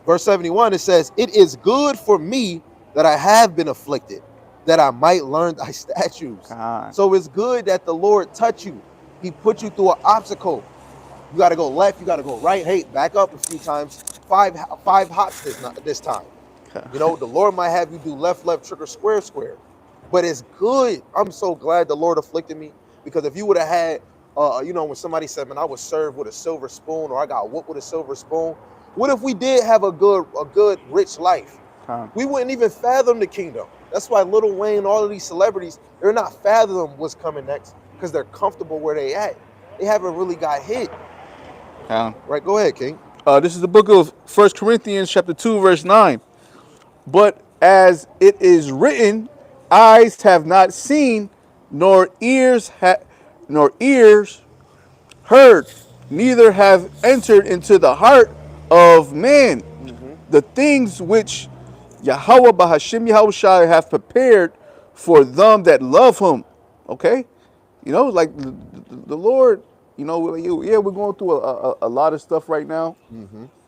Verse 71, it says, it is good for me that I have been afflicted, that I might learn thy statutes. So it's good that the Lord touch you. He put you through an obstacle. You got to go left. You got to go right. Hey, back up a few times. Five hops this time. You know, the Lord might have you do left, trigger, square. But it's good. I'm so glad the Lord afflicted me, because if you would have had, when somebody said, man, I was served with a silver spoon, or I got whooped with a silver spoon. What if we did have a good, rich life? We wouldn't even fathom the kingdom. That's why Lil Wayne, all of these celebrities, they're not fathom what's coming next, because they're comfortable where they at. They haven't really got hit. Right, go ahead, King. This is the book of 1 Corinthians chapter 2, verse 9. But as it is written, eyes have not seen, nor ears heard, neither have entered into the heart of man the things which Yahweh Bahashim Yahushai have prepared for them that love him. Okay? You know, like the Lord, you know, yeah, we're going through a lot of stuff right now.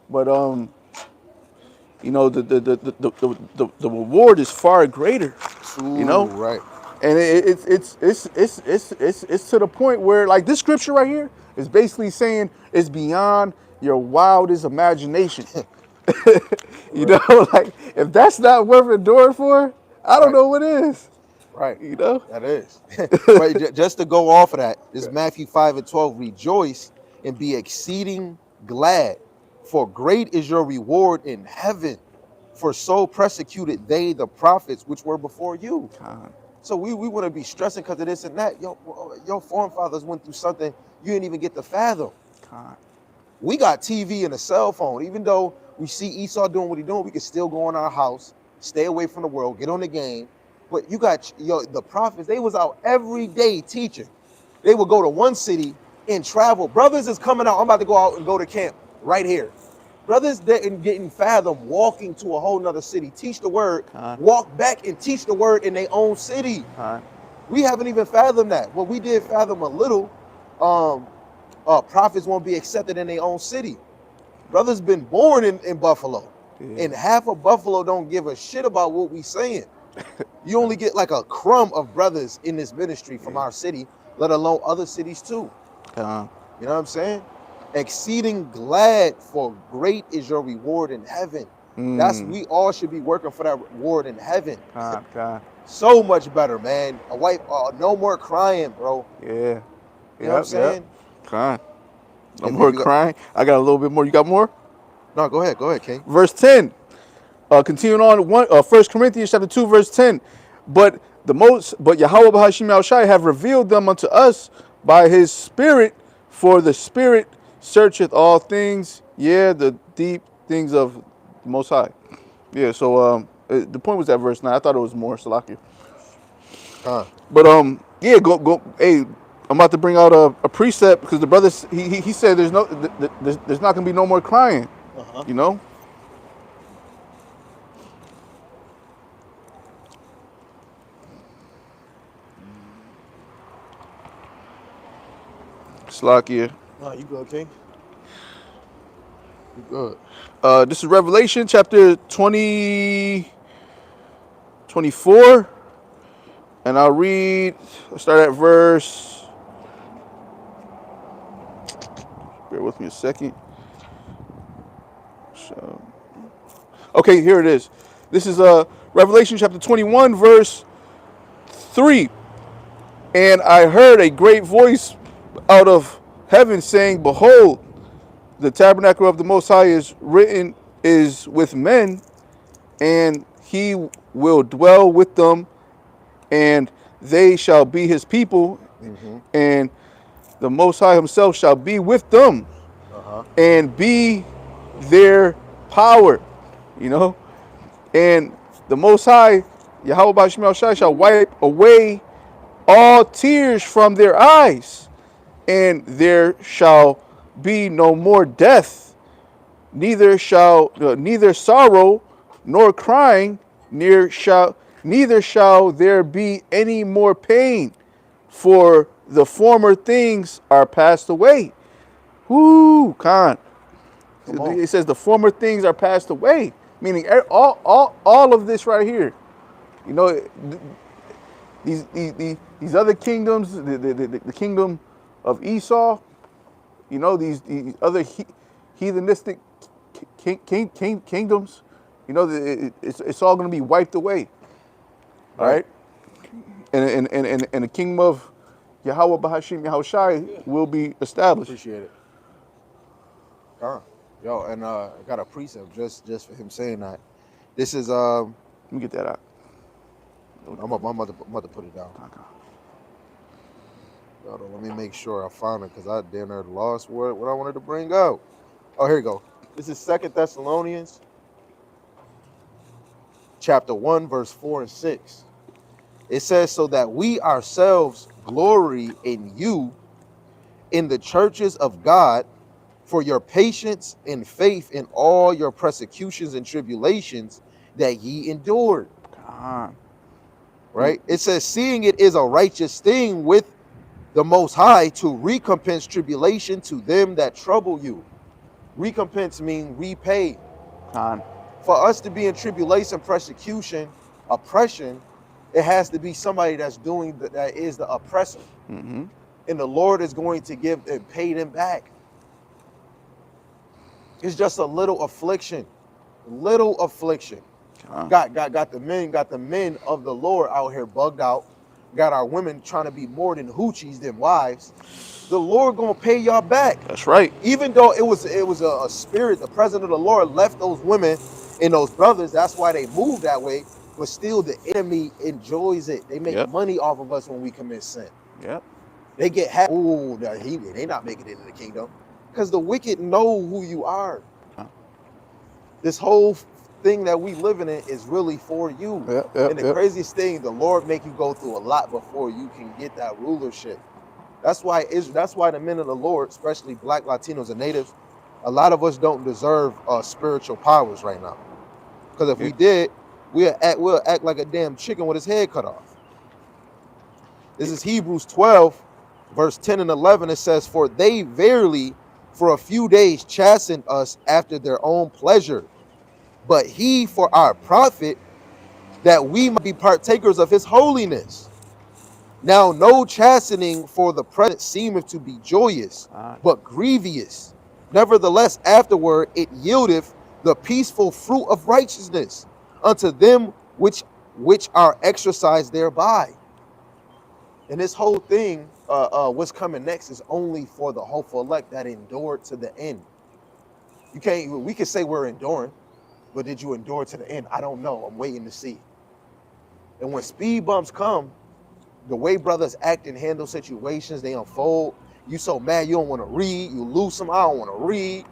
But you know, the reward is far greater. You know? Right. And it's to the point where, like, this scripture right here is basically saying it's beyond your wildest imagination. You know, like, if that's not worth enduring for, I don't know what is. Right. You know? That is. Right. Just to go off of that, this Matthew 5:12, rejoice and be exceeding glad, For great is your reward in heaven. For so persecuted they the prophets which were before you. Con, So we want to be stressing because of this and that. Your forefathers went through something you didn't even get to fathom. con, We got TV and a cell phone. Even though we see Esau doing what he's doing, we can still go in our house, stay away from the world, get on the game. But you got the prophets, they was out every day teaching. They would go to one city and travel. Brothers is coming out. I'm about to go out and go to camp right here. Brothers didn't getting fathom walking to a whole nother city, teach the word, con, walk back and teach the word in their own city. con, We haven't even fathomed that. Well, we did fathom a little. Um, Prophets won't be accepted in their own city. Brothers been born in Buffalo, yeah, and half of Buffalo don't give a shit about what we saying. You only get like a crumb of brothers in this ministry from yeah, our city, let alone other cities too. con, You know what I'm saying? Exceeding glad, for great is your reward in heaven. That's we all should be working for that reward in heaven. con, So much better, man. A wife, no more crying, bro. yeah, You know what I'm yep, saying? con. No If more you got, crying. I got a little bit more. You got more? no, go ahead, King. Verse 10. Continuing on, 1 Corinthians chapter 2, verse 10. But Yahweh B'Hashim Yahushai have revealed them unto us by his Spirit, for the Spirit searcheth all things, yeah, the deep things of the Most High. Yeah, so the point was that verse 9. I thought it was more Salakia. Huh. But yeah, go. Hey, I'm about to bring out a precept because the brother he said there's not gonna be no more crying. Uh-huh. You know. Slakia. No, you good, King? You good. This is Revelation chapter 24, and I'll start at verse, bear with me a second. So, okay, here it is. This is Revelation chapter 21, verse 3. And I heard a great voice out of heaven saying, Behold, the tabernacle of the Most High is with men, and he will dwell with them, and they shall be his people, Mm-hmm. and the Most High himself shall be with them, Uh-huh. and be their power, you know. And the Most High, Yahweh B'Shem Shai, shall wipe away all tears from their eyes, and there shall be no more death, neither sorrow nor crying, neither shall there be any more pain, for the former things are passed away. Whoo, Khan. Come on. It says the former things are passed away, meaning all of this right here. You know, these other kingdoms, the kingdom of Esau, you know, these other heathenistic kingdoms, you know, it's all going to be wiped away. All Right. right, and the kingdom of Yahweh Bahashim Yahushai will be established. Appreciate it. Yo, and I got a precept just for him saying that. This is Let me get that out. I'm about to put it down. Hold on, let me make sure I found it because I damn near lost what I wanted to bring out. Oh, here you go. This is 2 Thessalonians chapter 1, verse 4 and 6. It says, so that we ourselves glory in you in the churches of God for your patience and faith in all your persecutions and tribulations that ye endured. Right? It says, seeing it is a righteous thing with the Most High to recompense tribulation to them that trouble you. Recompense mean repay. Khan. For us to be in tribulation, persecution, oppression, it has to be somebody that's doing that is the oppressor. Mm-hmm. And the Lord is going to give and pay them back. It's just a little affliction. Got the men of the Lord out here bugged out, got our women trying to be more than hoochies than wives, the Lord gonna pay y'all back. That's right. Even though it was a spirit, the presence of the Lord left those women and those brothers. That's why they move that way. But still, the enemy enjoys it. They make Yep. money off of us when we commit sin. Yep. They get happy. Oh, they not making it into the kingdom because the wicked know who you are. Huh. This whole thing that we living in is really for you. Yep. Yep. And the Yep. craziest thing, the Lord make you go through a lot before you can get that rulership. That's why the men of the Lord, especially Black, Latinos, and Natives, a lot of us don't deserve spiritual powers right now. Because if Yeah. we did, we'll act like a damn chicken with his head cut off. This is Hebrews 12, verse 10 and 11. It says, "For they verily for a few days chastened us after their own pleasure, but he for our profit, that we might be partakers of his holiness. Now no chastening for the present seemeth to be joyous, Alright. but grievous. Nevertheless, afterward it yieldeth the peaceful fruit of righteousness unto them which are exercised thereby." And this whole thing, what's coming next, is only for the hopeful elect that endured to the end. You can't. We can say we're enduring, but did you endure to the end? I don't know. I'm waiting to see. And when speed bumps come, the way brothers act and handle situations, they unfold. You so mad you don't want to read. You lose some. I don't want to read.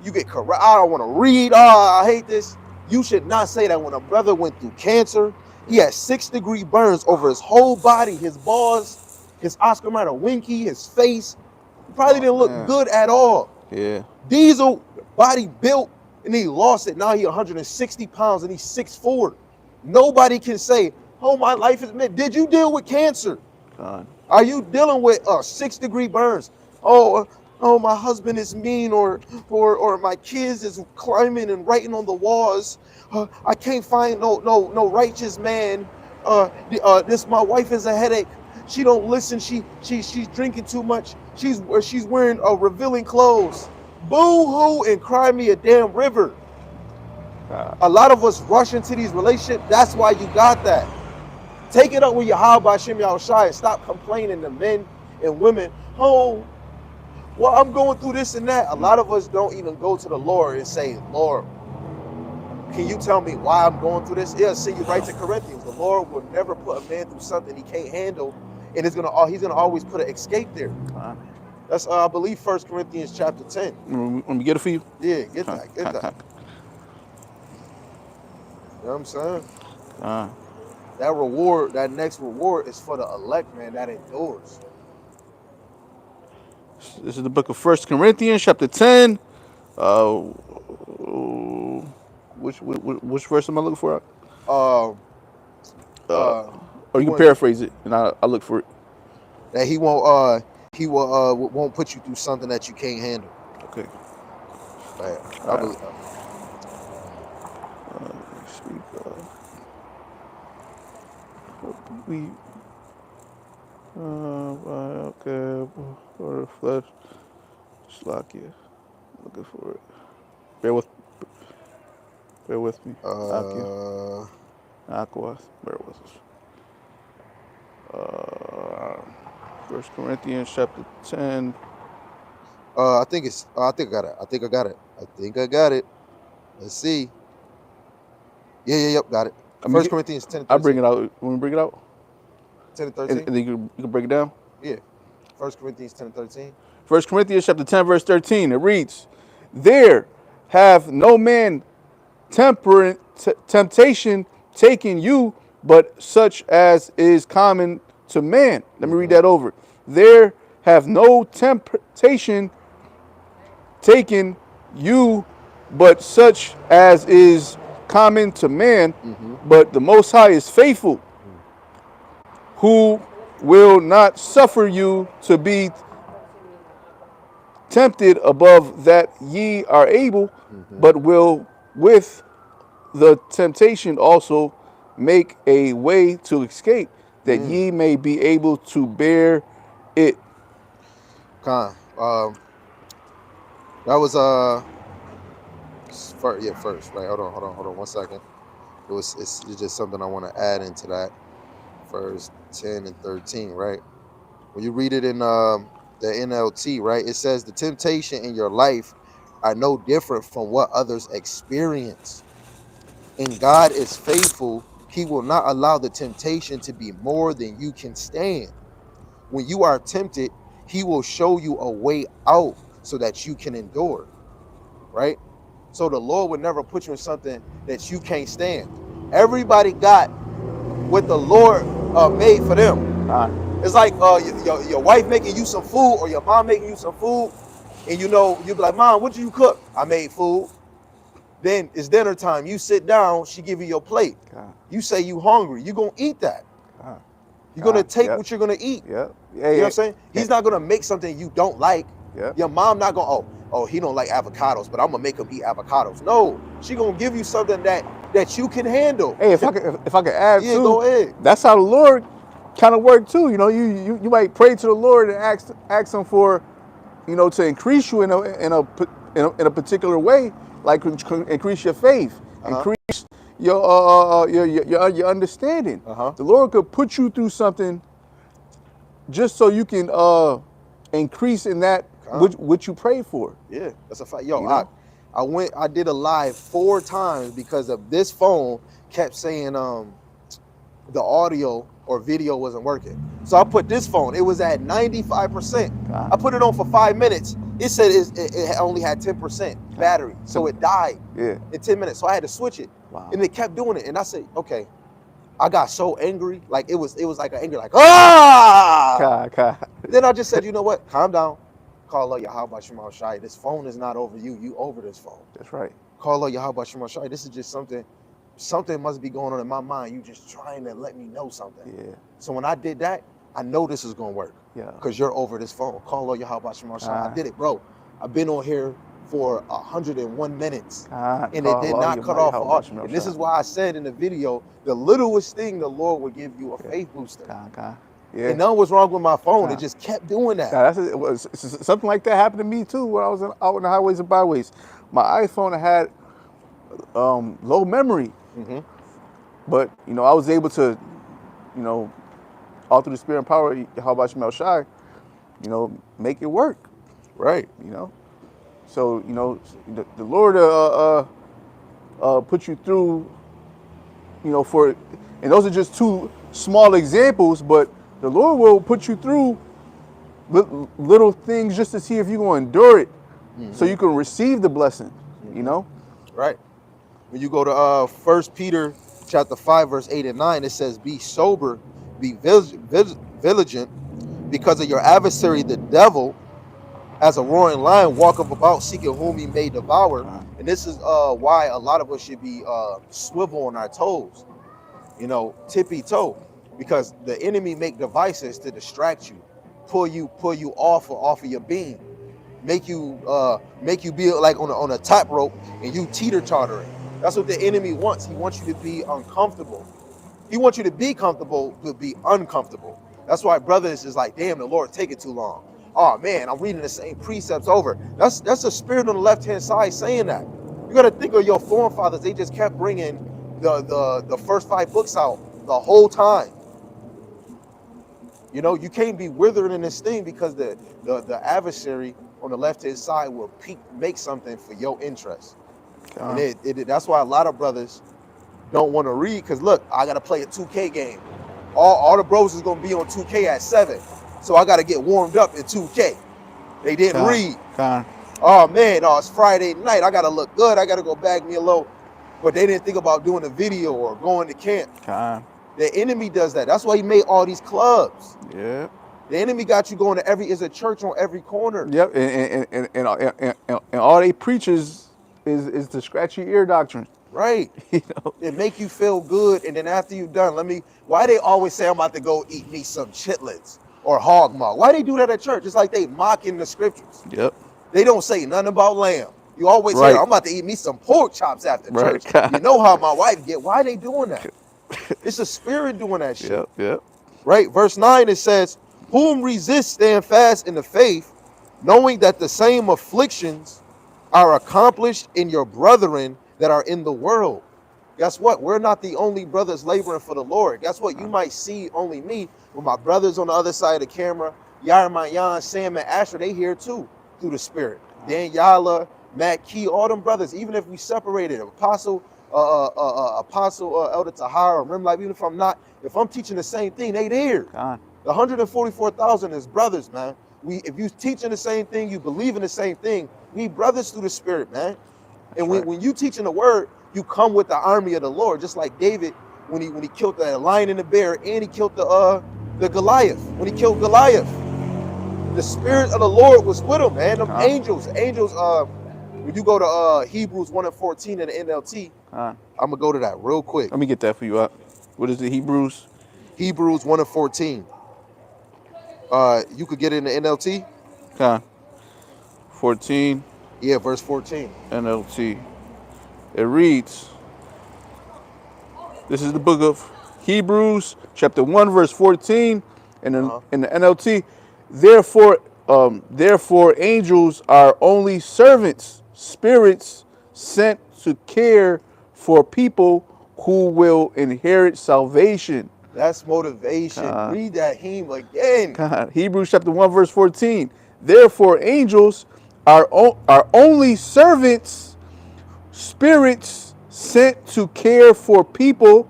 You get correct. I don't want to read. Oh, I hate this. You should not say that. When a brother went through cancer, he had 6-degree burns over his whole body, his balls, his Oscar Mayer Winky, his face. He probably didn't look Man. good at all. Yeah. Diesel, body built, and he lost it. Now he 160 pounds and he's 6'4". Nobody can say, "Oh, my life is meant." Did you deal with cancer? God. Are you dealing with 6-degree burns? Oh, my husband is mean, or my kids is climbing and writing on the walls. I can't find no righteous man. This my wife is a headache. She don't listen. She's drinking too much. She's wearing revealing clothes. Boo hoo and cry me a damn river. God. A lot of us rush into these relationships. That's why you got that. Take it up with Yahweh Shem Yahushai and stop complaining to men and women. Oh, well, I'm going through this and that. A lot of us don't even go to the Lord and say, "Lord, can you tell me why I'm going through this?" It'll send you right to Corinthians. The Lord will never put a man through something he can't handle, and he's gonna always put an escape there. God. That's I believe 1 Corinthians chapter 10. Let me get it for you. Yeah, get that. You know what I'm saying? That reward, that next reward is for the elect, man, that endures. This is the book of 1 Corinthians, chapter 10. Which verse am I looking for? Um, Or he you can wants paraphrase it, and I'll look for it. that he won't put you through something that you can't handle. Okay. Right. I believe. Speak. We. Okay. For the flesh. Slakia. Looking for it. Bear with me. Akia. Aquas. Bear with us. 1 Corinthians chapter 10. I think I got it. I got it. Let's see. Yep, got it. 1 Corinthians 10 and I'll bring 13. it out. When we bring it out? 10 and And 13? then you can break it down? Yeah. 1 Corinthians 10 and 13. 1 Corinthians chapter 10, verse 13. It reads, "There have no man temptation taken you, but such as is common to man." Let me read that over. "There have no temptation taken you, but such as is common to man. But the Most High is faithful, who will not suffer you to be tempted above that ye are able, but will with the temptation also make a way to escape, that ye may be able to bear it." Con. That was first, right? Hold on 1 second. It's just something I want to add into that. First 10 and 13, right? When you read it in the NLT, right, it says the temptation in your life are no different from what others experience. And God is faithful. He will not allow the temptation to be more than you can stand. When you are tempted, he will show you a way out so that you can endure, right? So the Lord would never put you in something that you can't stand. Everybody got what the Lord made for them. It's like your wife making you some food or your mom making you some food, and you be like, Mom, what did you cook? I made food. Then it's dinner time. You sit down, she give you your plate. God, You say you hungry. You're gonna eat that. God, You're gonna God. take Yep, what you're gonna eat. yep. You know what I'm saying? Yeah. He's not gonna make something you don't like. Yep. Your mom not gonna, oh, he don't like avocados, but I'm gonna make him eat avocados. No, she gonna give you something that you can handle. Hey, if I could add Yeah, too, go ahead. that's how the Lord kind of worked too. You know, you might pray to the Lord and ask him for, to increase you in a particular way, like increase your faith, Uh-huh. increase your understanding. Uh-huh. The Lord could put you through something just so you can increase in that Con. which you pray for. Yeah, that's a fact. Yo, You I know. I did a live 4 times because of this phone kept saying the audio or video wasn't working. So I put this phone, it was at 95%. I God, put it on for 5 minutes. It said it only had 10% God. battery. So it died Yeah. in 10 minutes. So I had to switch it. Wow. And it kept doing it. And I said, okay. I got so angry. Like it was like an anger, like, ah. God. Then I just said, you know what? Calm down. Call Allah Yahweh Shema Shai. This phone is not over you. You over this phone. That's right. Call Allah Yahweh Shema Shai. This is just something must be going on in my mind. You just trying to let me know something. Yeah. So when I did that, I know this is gonna work. Yeah. Because you're over this phone. Call Allah Yahweh Shema Shai. I did it, bro. I've been on here for 101 minutes. And it did not cut off all. And this is why I said in the video, the littlest thing the Lord would give you a faith booster. Yeah. And nothing was wrong with my phone. It just kept doing that. Something like that happened to me too when I was out in the highways and byways. My iPhone had low memory, Mm-hmm. but I was able to, all through the spirit and power, how about Shemel Shai, make it work. Right. So the Lord put you through, for, and those are just two small examples, but the Lord will put you through little things just to see if you're going to endure it, so you can receive the blessing. Right. When you go to 1 Peter chapter 5, verse 8 and 9, it says, be sober, be vigilant, because of your adversary, the devil, as a roaring lion, walketh about seeking whom he may devour. And this is why a lot of us should be swivel on our toes, tippy toe, because the enemy make devices to distract you, pull you off of your beam, make you be like on a top rope and you teeter tottering. That's what the enemy wants. He wants you to be uncomfortable. He wants you to be comfortable but be uncomfortable. That's why brothers is like, damn, the Lord take it too long. Oh man, I'm reading the same precepts over. That's a spirit on the left-hand side saying that. You got to think of your forefathers. They just kept bringing the first 5 books out the whole time. You can't be withering in this thing because the adversary on the left-hand side will make something for your interest. And that's why a lot of brothers don't want to read, because look, I got to play a 2K game. All the bros is going to be on 2K at 7. So I got to get warmed up in 2K. They didn't read. Oh, man, it's Friday night. I got to look good. I got to go bag me a low. But they didn't think about doing a video or going to camp. The enemy does that. That's why he made all these clubs. Yeah. The enemy got you going to is a church on every corner. Yep. And all they preach is the scratchy ear doctrine. Right. It make you feel good, and then after you're done, why they always say I'm about to go eat me some chitlins or hog maw? Why they do that at church? It's like they mocking the scriptures. Yep. They don't say nothing about lamb. You always hear, I'm about to eat me some pork chops after church. You know how my wife get. Why they doing that? It's a spirit doing that shit. Yep. Right. Verse 9, it says, whom resist stand fast in the faith, knowing that the same afflictions are accomplished in your brethren that are in the world. Guess what? We're not the only brothers laboring for the Lord. Guess what? You might see only me, With my brothers on the other side of the camera, Yarmayan, Sam, and Asher, they here too through the Spirit. Dan Yala, Matt Key, all them brothers. Even if we separated, Apostle Elder Tahar, or Rim, like even if I'm teaching the same thing, they there. God. The 144,000 is brothers, man. If you teaching the same thing, you believe in the same thing. We brothers through the Spirit, man. And when you teaching the word, you come with the army of the Lord, just like David when he killed the lion and the bear, and he killed the Goliath. When he killed Goliath, the Spirit of the Lord was with him, man. Them angels. When you go to Hebrews 1 and 14 in the NLT, I'm gonna go to that real quick. Let me get that for you up. What is it, Hebrews? Hebrews 1 and 14. You could get it in the NLT. 14. Yeah, verse 14. NLT. It reads, this is the book of Hebrews, chapter 1, verse 14, and in the NLT. Therefore, angels are only servants, spirits sent to care for people who will inherit salvation. That's motivation. Read that hymn again. Hebrews chapter 1, verse 14. Therefore, angels are only servants, spirits sent to care for people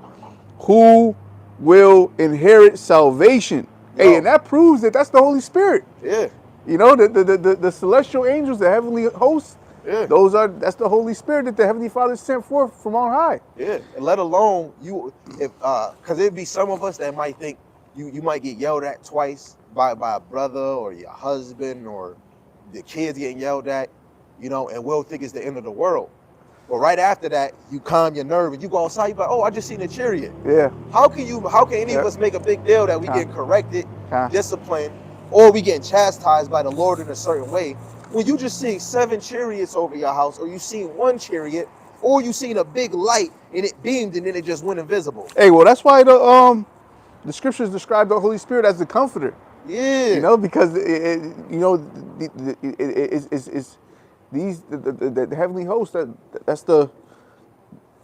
who will inherit salvation. Yo. Hey, and that proves that that's the Holy Spirit. Yeah. You know, the celestial angels, the heavenly hosts, Yeah. that's the Holy Spirit that the Heavenly Father sent forth from on high. Yeah. And let alone because it'd be some of us that might think you might get yelled at twice by a brother or your husband or the kids getting yelled at, and we'll think it's the end of the world. But right after that, you calm your nerve and you go outside. You go, oh, I just seen a chariot. Yeah. How can any of us make a big deal that we getting corrected, disciplined, or we getting chastised by the Lord in a certain way when you just seeing 7 chariots over your house, or you seen 1 chariot, or you seen a big light and it beamed and then it just went invisible? Hey, well, that's why the scriptures describe the Holy Spirit as the comforter. Yeah. Because it's these the heavenly host that's the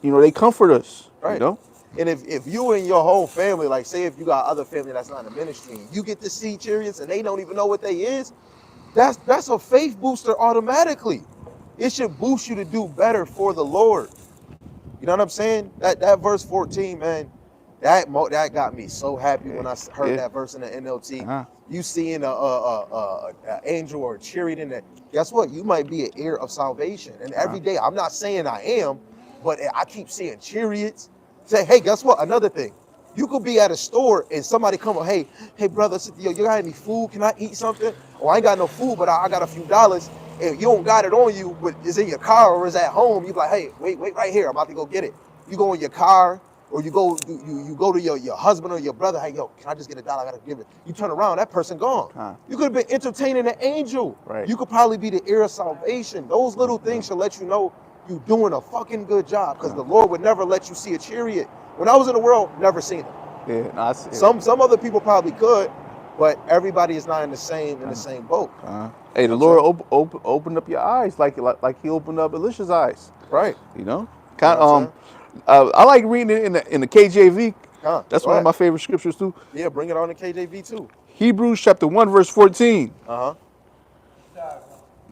they comfort us. Right. And if you and your whole family, like say if you got other family that's not in the ministry, you get to see chariots and they don't even know what they is, that's a faith booster automatically. It should boost you to do better for the Lord. You know what I'm saying? That verse 14, man, that got me so happy when I heard that verse in the NLT. You seeing a angel or a chariot in that, guess what? You might be an heir of salvation. And every day, I'm not saying I am, but I keep seeing chariots. Say, hey, guess what? Another thing. You could be at a store and somebody come up, hey brother, yo, you got any food? Can I eat something? Oh, I ain't got no food, but I got a few dollars. And you don't got it on you, but it's in your car or it's at home. You be like, hey, wait right here. I'm about to go get it. You go in your car, or you go to your husband or your brother. Hey, yo, can I just get $1? I gotta give it. You turn around, that person gone. You could have been entertaining an angel. Right. You could probably be the heir of salvation. Those little things should let you know you doing a fucking good job, because the Lord would never let you see a chariot. When I was in the world, never seen them. Yeah, no, I see. Some other people probably could, but everybody is not in the same boat. Hey, the Lord opened up your eyes like He opened up Elisha's eyes. Right. I like reading it in the KJV. That's one of my favorite scriptures too. Yeah, bring it on the KJV too. Hebrews chapter 1 verse 14.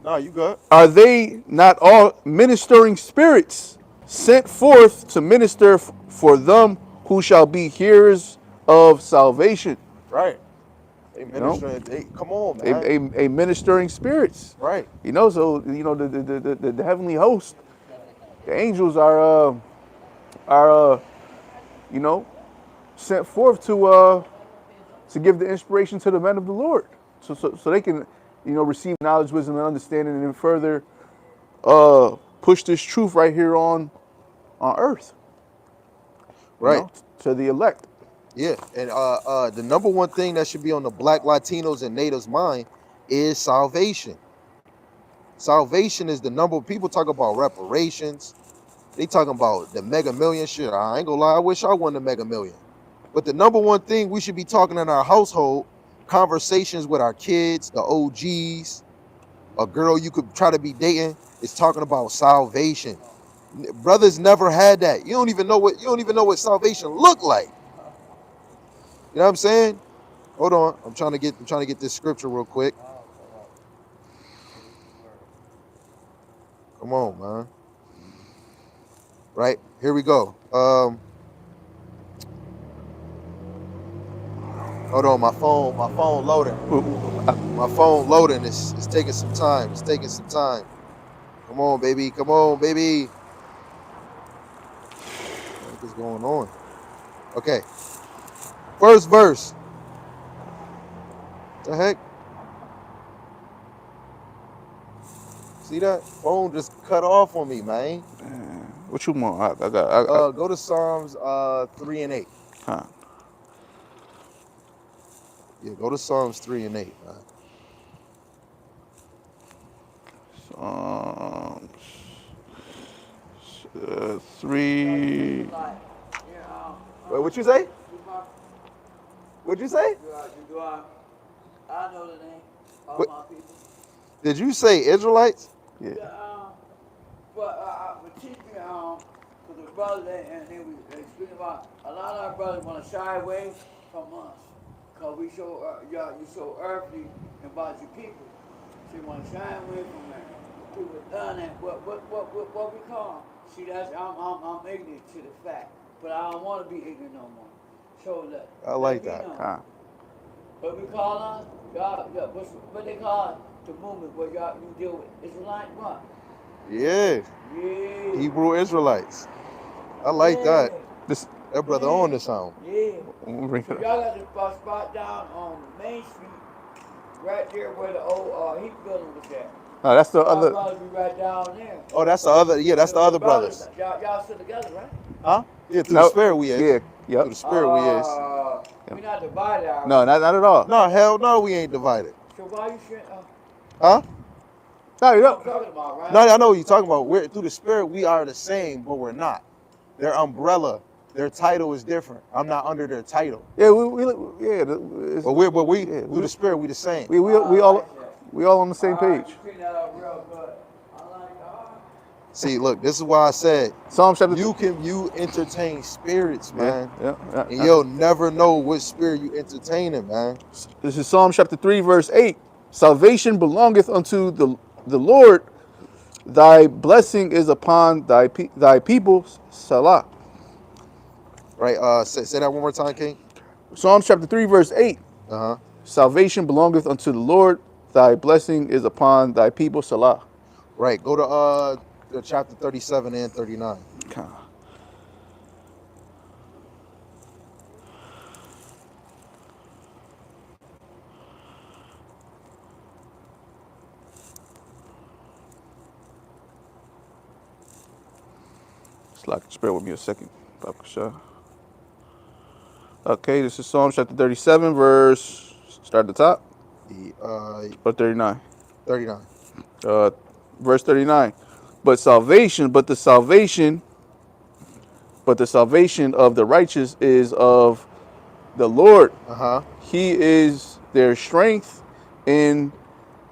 No, you good. Are they not all ministering spirits sent forth to minister for them who shall be hearers of salvation? Right. They ministering. Come on, man. A ministering spirits. Right. So the heavenly host, the angels are sent forth to give the inspiration to the men of the Lord, so they can receive knowledge, wisdom, and understanding, and then further push this truth right here on earth, right, to the elect. Yeah, and the number one thing that should be on the Black, Latinos, and Natives' mind is salvation. Salvation is the number. People talk about reparations. They talking about the Mega Million shit. I ain't gonna lie, I wish I won the Mega Million. But the number one thing we should be talking in our household, conversations with our kids, the OGs, a girl you could try to be dating, is talking about salvation. Brothers never had that. You don't even know what salvation looked like. You know what I'm saying? Hold on. I'm trying to get this scripture real quick. Come on, man. Right here we go. Hold on. My phone loading. My phone loading. It's taking some time. It's taking some time. Come on, baby. Come on, baby. What is going on? Okay. First verse. The heck? See that? Phone just cut off on me, man. What you want? I Go to Psalms 3 and 8. huh. Yeah, go to Psalms 3 and 8, man. Um, 3. Yeah, Wait, what you say? do my, What'd you say? do I know the name of What, my people. did you say Israelites? Yeah. Yeah, but teach me, for the brothers, and they speak about, a lot of our brothers want to shy away from us, because we so, you so earthly about your people. So you want to shy away from that. People done that, what we call 'em. See, that's, I'm ignorant to the fact, but I don't want to be ignorant no more. So I let like me that. know. Huh. What we call us, y'all, what they call the movement where y'all, you deal with Israelite what? Yeah, Yeah, Hebrew Israelites. I like yeah, that. This. That brother yeah, on the sound. yeah. I'm gonna bring So it up. y'all got this spot down on Main Street, right there where the old heat building was at. No, that's the Y'all other. brothers be right down there. Oh, that's the other. Yeah, that's the The other brothers, brothers. y'all still together, right? Huh? Yeah, through the No. spirit we Yeah. is. Through Yep. the spirit we is. We not divided, are No, we? not at all. No, hell no, we ain't divided. So why you shouldn't, Huh? No, you you know what know. I'm talking about, No, right? I know what you're talking about. We're through the spirit we are the same, but we're not. Their umbrella, their title is different. I'm not under their title. Yeah, yeah, But we yeah, through the spirit we the same. we I all like that. we all on the All same right, page. you clean that up real good. I like, See, look, this is why I said Psalm chapter. you entertain spirits, Yeah, man. yeah, And yeah. you'll never know what spirit you entertaining, man. This is Psalm chapter 3, verse 8. Salvation belongeth unto the Lord. Thy blessing is upon thy people. Salah. Right? Say that one more time, King. Psalm chapter 3, verse 8. Uh-huh. Salvation belongeth unto the Lord. Thy blessing is upon thy people. Salah. Right. Go to the chapter 37 and 39. Just bear with me a second. Okay, this is Psalm chapter 37, verse. Start at the top. The Or 39. 39. Uh, verse 39. But salvation, but the salvation of the righteous is of the Lord. Uh-huh. He is their strength in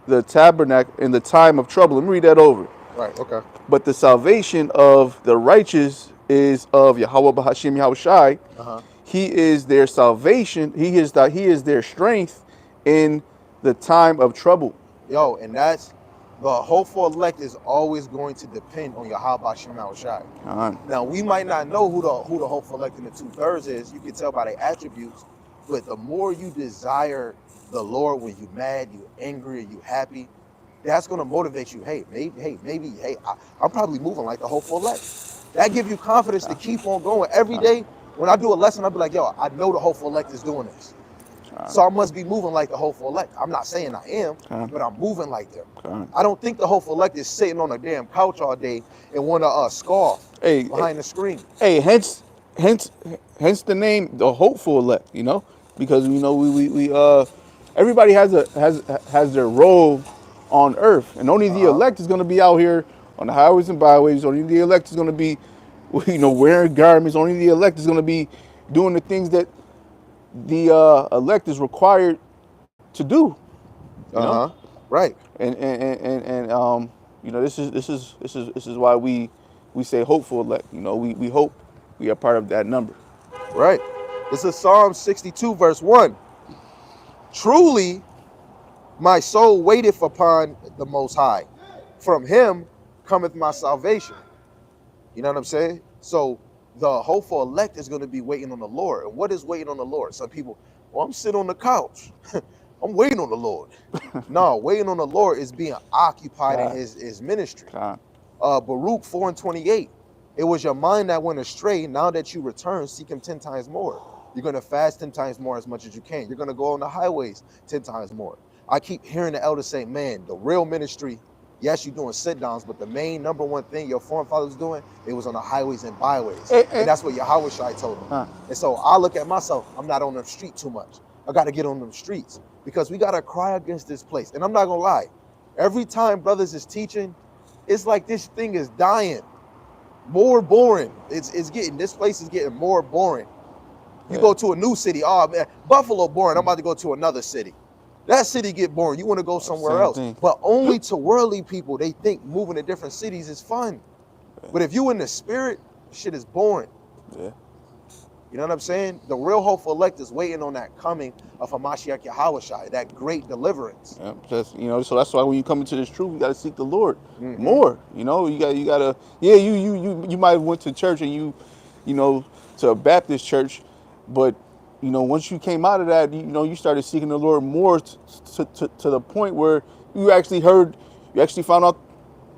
the tabernacle in the time of trouble. Let me read that over. Right. Okay. But the salvation of the righteous is of Yahweh Bahashim Yahushai. Uh-huh. He is their salvation. He is their strength in the time of trouble. Yo, and that's the hopeful elect is always going to depend on your Yahweh Shema Shai. Con, Now we might not know who the hopeful elect in the 2/3 is. You can tell by their attributes, but the more you desire the Lord when you mad, you angry, you happy, that's gonna motivate you. I'm probably moving like the hopeful elect. That give you confidence to keep on going every day. When I do a lesson, I'll be like, yo, I know the hopeful elect is doing this. So I must be moving like the hopeful elect. I'm not saying I am, con, but I'm moving like them. con. I don't think the hopeful elect is sitting on a damn couch all day and want to scarf Hey, behind the screen. hey, hence, hence the name, the hopeful elect. Because everybody has their role on earth, and only the Uh-huh. elect is going to be out here on the highways and byways. Only the elect is going to be, wearing garments. Only the elect is going to be doing the things that the elect is required to do. You know, Uh-huh. Right. and this is why we say hopeful elect. We hope we are part of that number. Right. This is Psalm 62, verse 1. Truly, my soul waiteth upon the Most High. From him cometh my salvation. You know what I'm saying? So the hopeful elect is going to be waiting on the Lord. And what is waiting on the Lord? Some people, well, I'm sitting on the couch. I'm waiting on the Lord. No, waiting on the Lord is being occupied in God, his ministry. God, Baruch 4:28. It was your mind that went astray. Now that you return, seek him 10 times more. You're going to fast 10 times more as much as you can. You're going to go on the highways 10 times more. I keep hearing the elders say, man, the real ministry, yes, you're doing sit downs, but the main number one thing your forefathers doing, they was on the highways and byways. And that's what Yahweh Shai told them. And so I look at myself, I'm not on the street too much. I got to get on them streets because we got to cry against this place. And I'm not going to lie. Every time brothers is teaching, it's like this thing is dying. More boring. It's getting, this place is getting more boring. You go to a new city, oh man, Buffalo boring. I'm about to go to another city. That city get boring. You want to go somewhere else. thing. But only to worldly people, they think moving to different cities is fun. But if you in the spirit, shit is boring. Yeah. You know what I'm saying? The real hopeful elect is waiting on that coming of Hamashiach Yahushai, that great deliverance. Yeah, just, so that's why when you come into this truth, you got to seek the Lord more. You gotta. Yeah, you might have went to church and to a Baptist church, but once you came out of that, you started seeking the Lord more to the point where you actually found out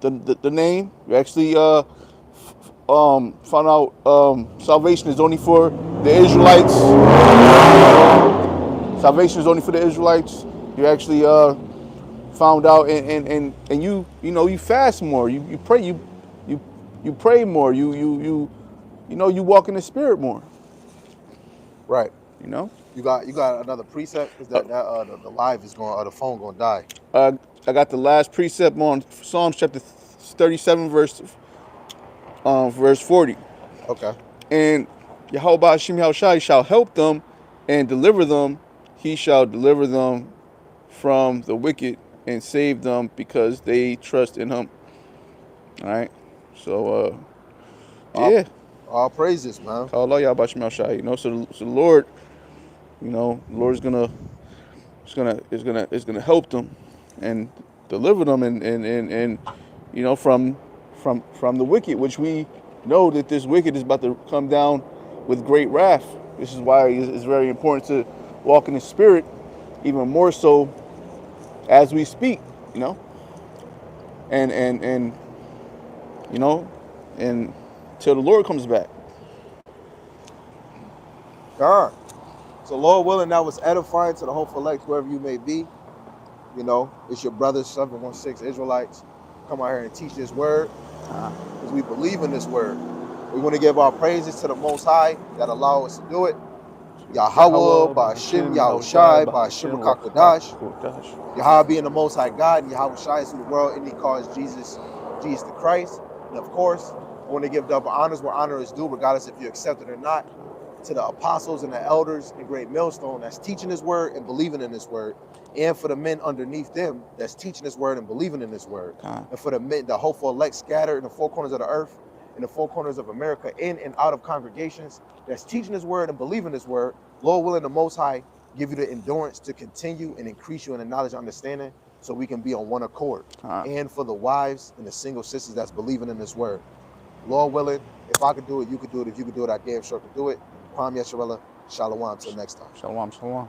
the name. You actually found out salvation is only for the Israelites. Salvation is only for the Israelites. You actually found out, and you fast more. You pray. You pray more. You walk in the Spirit more. Right. You know. You got another precept because the live is going, the phone gonna die. I got the last precept on Psalms chapter 37, verse 40. Okay. And Yahweh Hashem Yahushai shall help them and deliver them. He shall deliver them from the wicked and save them because they trust in him. All right. So, yeah. All praises, man. Call Allah Yahweh Hashem Yahushai. So the Lord, the Lord's gonna help them and deliver them and from the wicked, which we know that this wicked is about to come down with great wrath. This is why it's very important to walk in the Spirit, even more so as we speak, and till the Lord comes back. God. So Lord willing, that was edifying to the hopeful elect, wherever you may be. It's your brothers, 716 Israelites. Come out here and teach this word because we believe in this word. We want to give our praises to the Most High that allow us to do it. Yahweh, Ba'ashem, Yahushai, Ba'ashem, Kakadash. Yahweh being the Most High God, and Yahweh Shai is the world, and he calls Jesus the Christ. And of course, I want to give double honors where honor is due, regardless if you accept it or not, to the apostles and the elders in Great Millstone that's teaching this word and believing in this word, and for the men underneath them that's teaching this word and believing in this word, and for the men, the hopeful elect scattered in the four corners of the earth, in the four corners of America, in and out of congregations that's teaching this word and believing this word. Lord willing, the Most High give you the endurance to continue and increase you in the knowledge and understanding so we can be on one accord. And for the wives and the single sisters that's believing in this word. Lord willing, if I could do it, you could do it. If you could do it, I damn sure could do it. Kwame Yesharella, Shalom, till next time. Shalom, shalom.